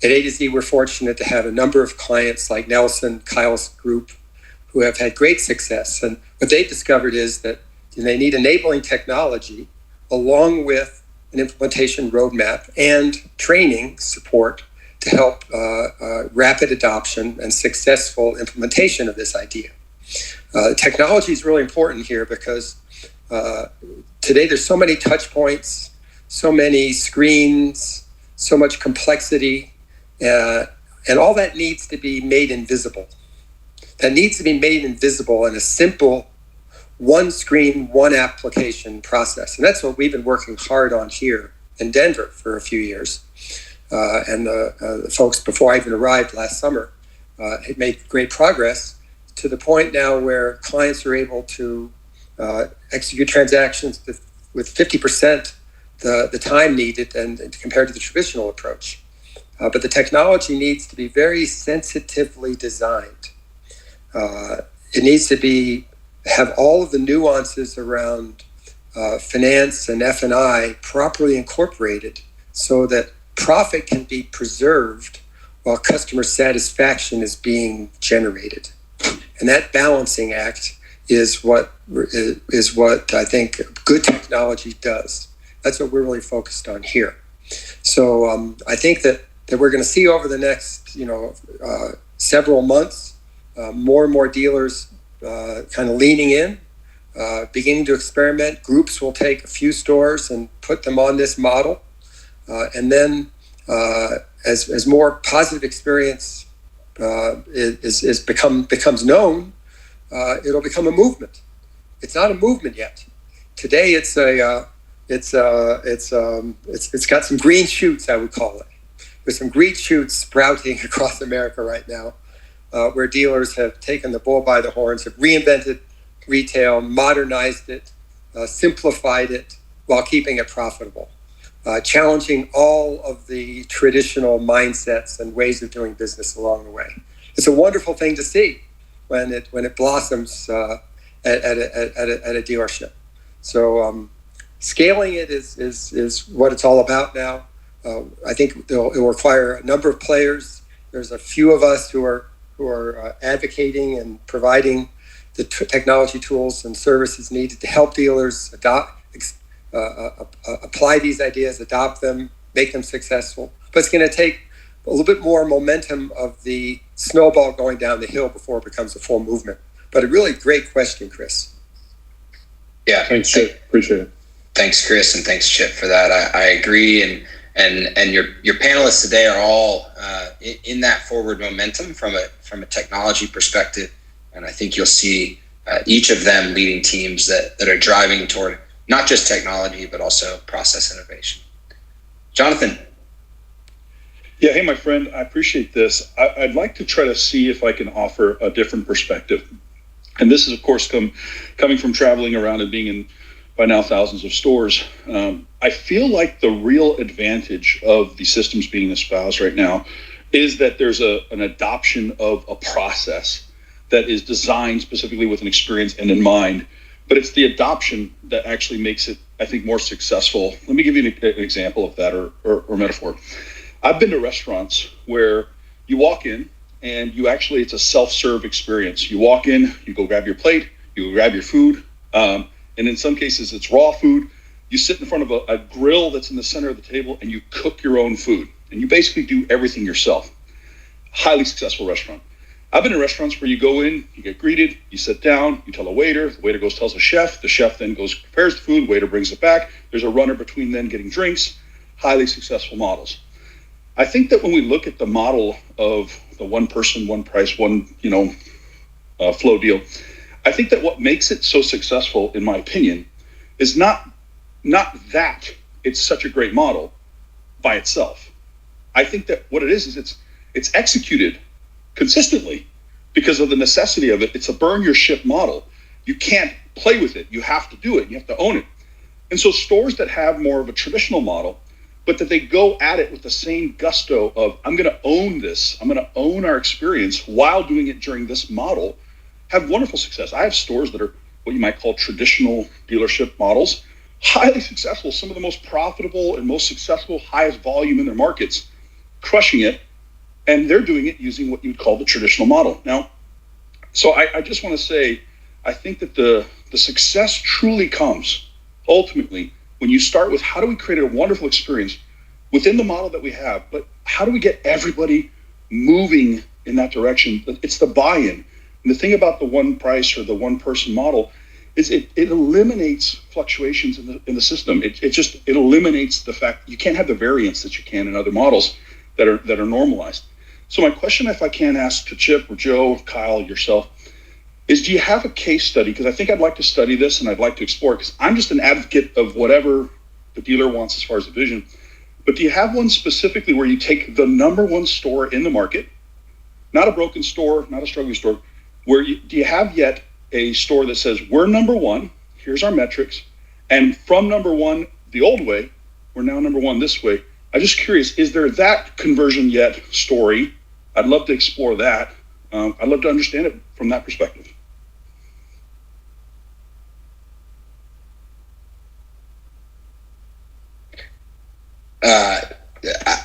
At A to Z, we're fortunate to have a number of clients like Nelson, Kyle's group, who have had great success. And what they've discovered is that they need enabling technology along with an implementation roadmap and training support to help rapid adoption and successful implementation of this idea. Technology is really important here because today there's so many touch points, so many screens, so much complexity, and all that needs to be made invisible. That needs to be made invisible in a simple one screen, one application process. And that's what we've been working hard on here in Denver for a few years. And the folks before I even arrived last summer had made great progress to the point now where clients are able to execute transactions with 50% the time needed and compared to the traditional approach. But the technology needs to be very sensitively designed. It needs to have all of the nuances around finance and F&I properly incorporated so that profit can be preserved while customer satisfaction is being generated. And that balancing act is what I think good technology does. That's what we're really focused on here. So I think that we're going to see over the next several months more and more dealers kind of leaning in, beginning to experiment. Groups will take a few stores and put them on this model. And then as more positive experience becomes known, it'll become a movement. It's not a movement yet. Today it's got some green shoots, I would call it. There's some green shoots sprouting across America right now, where dealers have taken the bull by the horns, have reinvented retail, modernized it, simplified it while keeping it profitable, challenging all of the traditional mindsets and ways of doing business along the way. It's a wonderful thing to see when it blossoms at a dealership. So scaling it is what it's all about now. I think it will require a number of players. There's a few of us who are advocating and providing the technology tools and services needed to help dealers apply these ideas, adopt them, make them successful. But it's going to take a little bit more momentum of the snowball going down the hill before it becomes a full movement. But a really great question, Chris. Yeah, thanks, Chip. Appreciate it. Thanks, Chris, and thanks, Chip, for that. I agree, and your panelists today are all in that forward momentum from a technology perspective, and I think you'll see each of them leading teams that are driving toward not just technology but also process innovation. Jonathan. Yeah, hey, my friend, I appreciate this. I'd like to try to see if I can offer a different perspective, and this is, of course, coming from traveling around and being in by now thousands of stores. I feel like the real advantage of the systems being espoused right now is that there's an adoption of a process that is designed specifically with an experience end in mind, but it's the adoption that actually makes it, I think, more successful. Let me give you an example of that or metaphor. I've been to restaurants where you walk in and it's a self-serve experience. You walk in, you go grab your plate, you go grab your food, and in some cases it's raw food. You sit in front of a grill that's in the center of the table and you cook your own food. And you basically do everything yourself. Highly successful restaurant. I've been in restaurants where you go in, you get greeted, you sit down, you tell the waiter goes tells the chef then goes prepares the food, waiter brings it back. There's a runner between then getting drinks. Highly successful models. I think that when we look at the model of the one person, one price, one flow deal, I think that what makes it so successful, in my opinion, is not that it's such a great model by itself. I think that what it is it's executed consistently because of the necessity of it. It's a burn your ship model. You can't play with it. You have to do it. You have to own it. And so stores that have more of a traditional model, but that they go at it with the same gusto of, I'm going to own this. I'm going to own our experience while doing it during this model, have wonderful success. I have stores that are what you might call traditional dealership models, highly successful, some of the most profitable and most successful, highest volume in their markets, crushing it, and they're doing it using what you would call the traditional model. Now, so I just want to say, I think that the success truly comes ultimately when you start with how do we create a wonderful experience within the model that we have, but how do we get everybody moving in that direction? It's the buy-in. And the thing about the one price or the one person model is it eliminates fluctuations in the system. It eliminates the fact you can't have the variance that you can in other models that are normalized. So my question, if I can ask to Chip or Joe, or Kyle, yourself, is do you have a case study? Because I think I'd like to study this and I'd like to explore it, because I'm just an advocate of whatever the dealer wants as far as the vision. But do you have one specifically where you take the number one store in the market, not a broken store, not a struggling store, do you have yet a store that says, we're number one, here's our metrics, and from number one the old way, we're now number one this way? I'm just curious, is there that conversion yet story? I'd love to explore that. I'd love to understand it from that perspective.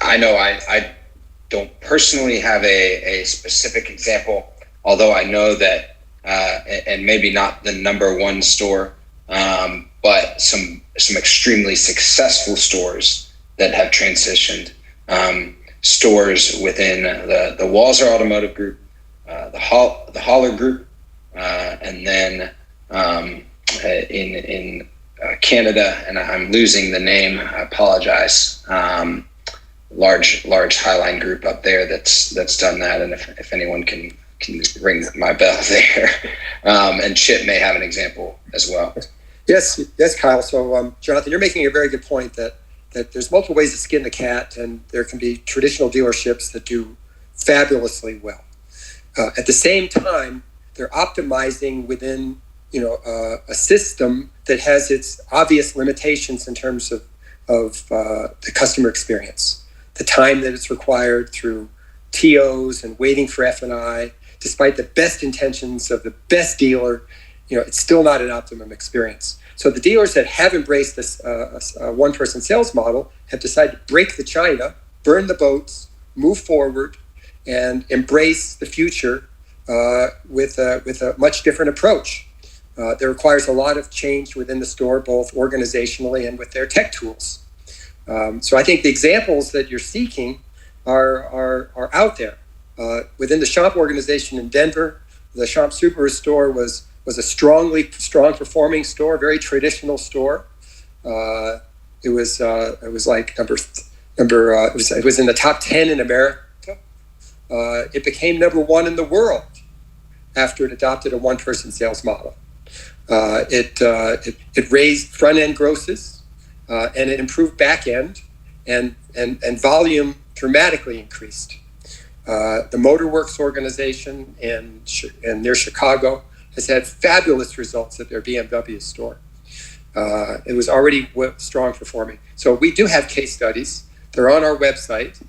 I know I don't personally have a specific example, although I know that, and maybe not the number one store, but some extremely successful stores that have transitioned, stores within the Walser Automotive Group, the Holler Group, and then in Canada, and I'm losing the name, I apologize. Large Highline Group up there that's done that, and if anyone can ring my bell there, and Chip may have an example as well. Yes, Kyle. So, Jonathan, you're making a very good point that there's multiple ways to skin the cat, and there can be traditional dealerships that do fabulously well. At the same time, they're optimizing within a system that has its obvious limitations in terms of the customer experience, the time that it's required through TOs and waiting for F&I. Despite the best intentions of the best dealer, it's still not an optimum experience. So the dealers that have embraced this one-person sales model have decided to break the china, burn the boats, move forward, and embrace the future with a much different approach. That requires a lot of change within the store, both organizationally and with their tech tools. So I think the examples that you're seeking are out there. Within the Schomp organization in Denver, the Schomp Subaru store was a strong performing store, very traditional store. It was like it was in the top 10 in America. It became number one in the world after it adopted a one-person sales model. It raised front-end grosses, and it improved back-end, and volume dramatically increased. The Motorworks organization near Chicago has had fabulous results at their BMW store. It was already strong performing. So we do have case studies. They're on our website.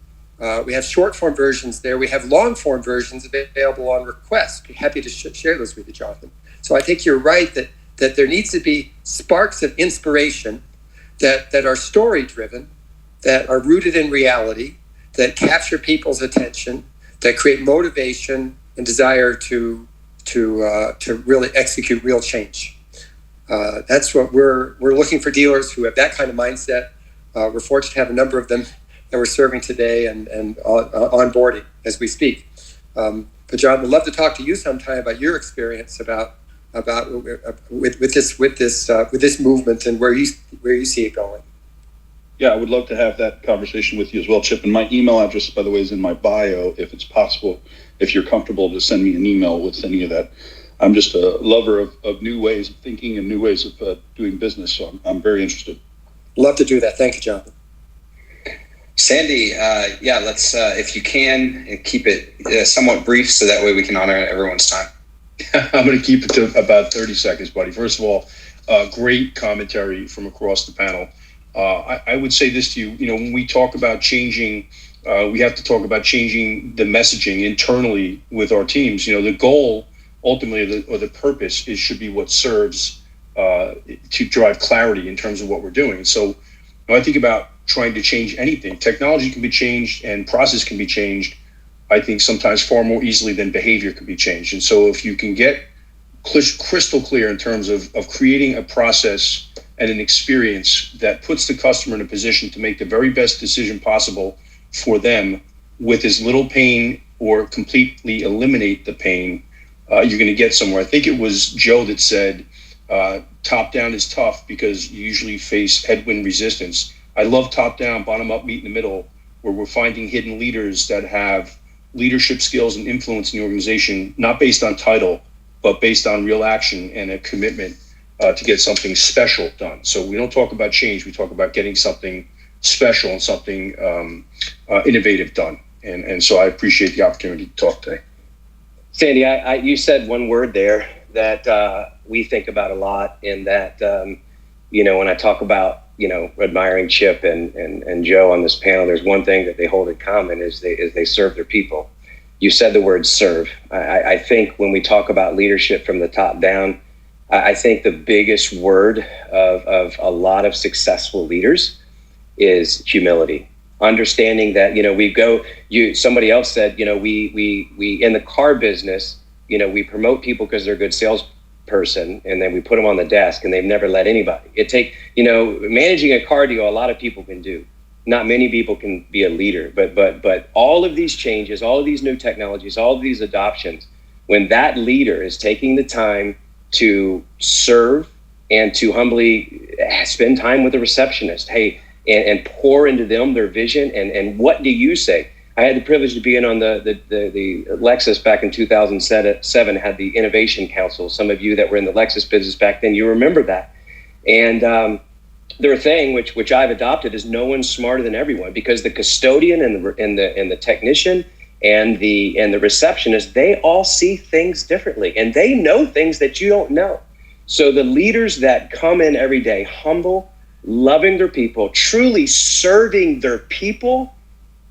We have short form versions there. We have long form versions available on request. Be happy to share those with you, Jonathan. So I think you're right that there needs to be sparks of inspiration that are story driven, that are rooted in reality, that capture people's attention, that create motivation and desire to really execute real change. That's what we're looking for, dealers who have that kind of mindset. We're fortunate to have a number of them that we're serving today and onboarding as we speak. But John, we'd love to talk to you sometime about your experience about with this movement and where you see it going. Yeah, I would love to have that conversation with you as well, Chip. And my email address, by the way, is in my bio. If it's possible, if you're comfortable to send me an email with any of that. I'm just a lover of new ways of thinking and new ways of doing business. So I'm very interested. Love to do that. Thank you, Jonathan. Sandy, let's, if you can, keep it somewhat brief so that way we can honor everyone's time. I'm going to keep it to about 30 seconds, buddy. First of all, great commentary from across the panel. I would say this to you, when we talk about changing, we have to talk about changing the messaging internally with our teams. The goal ultimately, or the purpose should be what serves to drive clarity in terms of what we're doing. So when I think about trying to change anything, technology can be changed and process can be changed, I think sometimes far more easily than behavior can be changed. And so if you can get crystal clear in terms of creating a process and an experience that puts the customer in a position to make the very best decision possible for them with as little pain or completely eliminate the pain, you're going to get somewhere. I think it was Joe that said, top down is tough because you usually face headwind resistance. I love top down, bottom up, meet in the middle, where we're finding hidden leaders that have leadership skills and influence in the organization, not based on title, but based on real action and a commitment to get something special done. So we don't talk about change, we talk about getting something special and something innovative done. And so I appreciate the opportunity to talk today. Sandy, you said one word there that we think about a lot, in that, when I talk about, admiring Chip and Joe on this panel, there's one thing that they hold in common is they serve their people. You said the word serve. I think when we talk about leadership from the top down, I think the biggest word of a lot of successful leaders is humility. Understanding that, somebody else said, we in the car business, we promote people because they're a good salesperson, and then we put them on the desk and they've never led anybody. Managing a car deal, a lot of people can do. Not many people can be a leader, but all of these changes, all of these new technologies, all of these adoptions, when that leader is taking the time to serve and to humbly spend time with the receptionist, and pour into them their vision, and what do you say? I had the privilege to be in on the Lexus back in 2007, had the Innovation Council. Some of you that were in the Lexus business back then, you remember that. And their thing, which I've adopted, is no one's smarter than everyone, because the custodian and the technician and the receptionist, they all see things differently, and they know things that you don't know. So the leaders that come in every day, humble, loving their people, truly serving their people,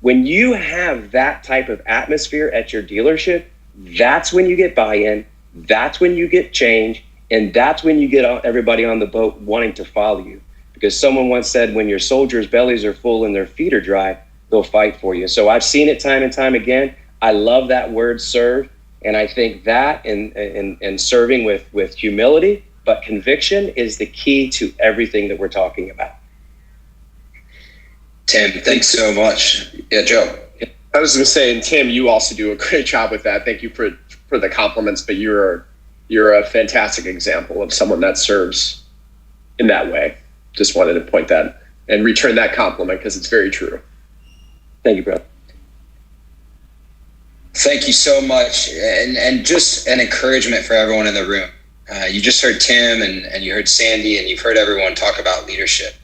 when you have that type of atmosphere at your dealership, that's when you get buy-in, that's when you get change, and that's when you get everybody on the boat wanting to follow you. Because someone once said, when your soldiers' bellies are full and their feet are dry, they'll fight for you. So I've seen it time and time again. I love that word, serve. And I think that and serving with humility, but conviction, is the key to everything that we're talking about. Tim, thanks so much. Yeah, Joe. I was going to say, and Tim, you also do a great job with that. Thank you for the compliments, but you're a fantastic example of someone that serves in that way. Just wanted to point that and return that compliment, because it's very true. Thank you, brother. Thank you so much. And just an encouragement for everyone in the room. You just heard Tim and you heard Sandy, and you've heard everyone talk about leadership.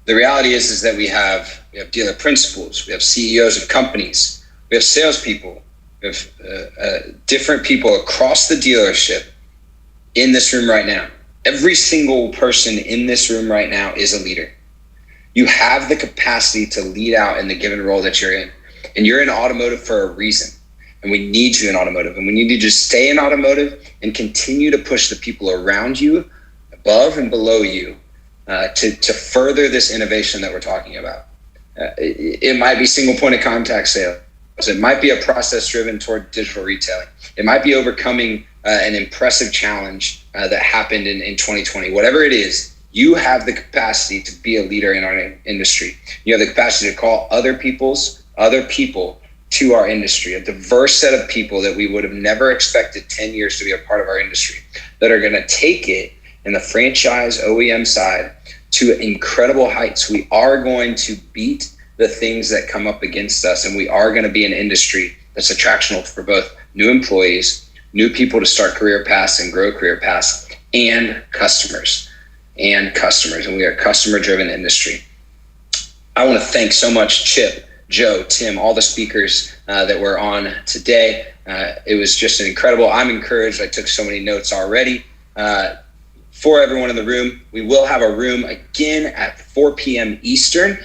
The reality is that we have dealer principals, we have CEOs of companies, we have salespeople, we have different people across the dealership in this room right now. Every single person in this room right now is a leader. You have the capacity to lead out in the given role that you're in. And you're in automotive for a reason. And we need you in automotive. And we need you to stay in automotive and continue to push the people around you, above and below you, to further this innovation that we're talking about. It might be single point of contact sales. It might be a process driven toward digital retailing. It might be overcoming an impressive challenge that happened in 2020. Whatever it is, you have the capacity to be a leader in our industry. You have the capacity to call other people to our industry, a diverse set of people that we would have never expected 10 years to be a part of our industry, that are going to take it in the franchise OEM side to incredible heights. We are going to beat the things that come up against us, and we are going to be an industry that's attractional for both new employees, new people to start career paths and grow career paths, and customers. And we are a customer-driven industry. I want to thank so much Chip, Joe, Tim, all the speakers that were on today. It was just incredible. I'm encouraged. I took so many notes already. For everyone in the room, we will have a room again at 4 p.m. Eastern.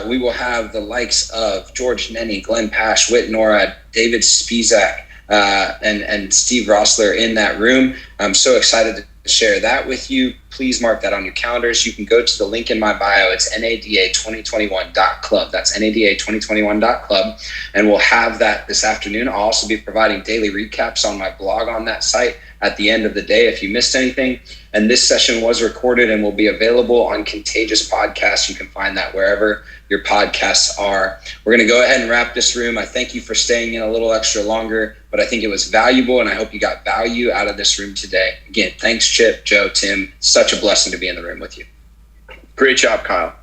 We will have the likes of George Nenny, Glenn Pash, Whit Norad, David Spizak, and Steve Rossler in that room. I'm so excited to share that with you. please mark that on your calendars. You can go to the link in my bio. It's NADA2021.club. That's NADA2021.club. And we'll have that this afternoon. I'll also be providing daily recaps on my blog on that site at the end of the day if you missed anything. And this session was recorded and will be available on Contagious Podcast. You can find that wherever your podcasts are. We're going to go ahead and wrap this room. I thank you for staying in a little extra longer, but I think it was valuable, and I hope you got value out of this room today. Again, thanks, Chip, Joe, Tim. Such a blessing to be in the room with you. Great job, Kyle.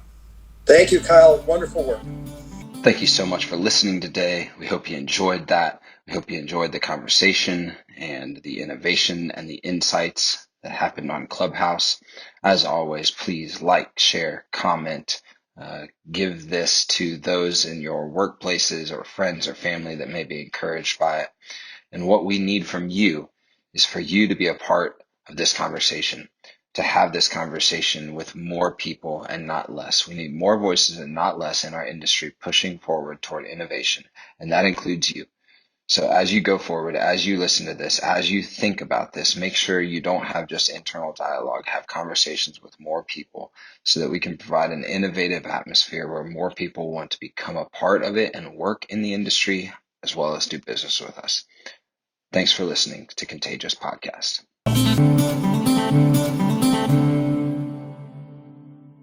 Thank you, Kyle. Wonderful work. Thank you so much for listening today. We hope you enjoyed that. We hope you enjoyed the conversation and the innovation and the insights that happened on Clubhouse. As always, please like, share, comment, give this to those in your workplaces or friends or family that may be encouraged by it. And what we need from you is for you to be a part of this conversation, to have this conversation with more people and not less. We need more voices and not less in our industry pushing forward toward innovation, and that includes you. So as you go forward, as you listen to this, as you think about this, make sure you don't have just internal dialogue, have conversations with more people so that we can provide an innovative atmosphere where more people want to become a part of it and work in the industry as well as do business with us. Thanks for listening to Contagious Podcast.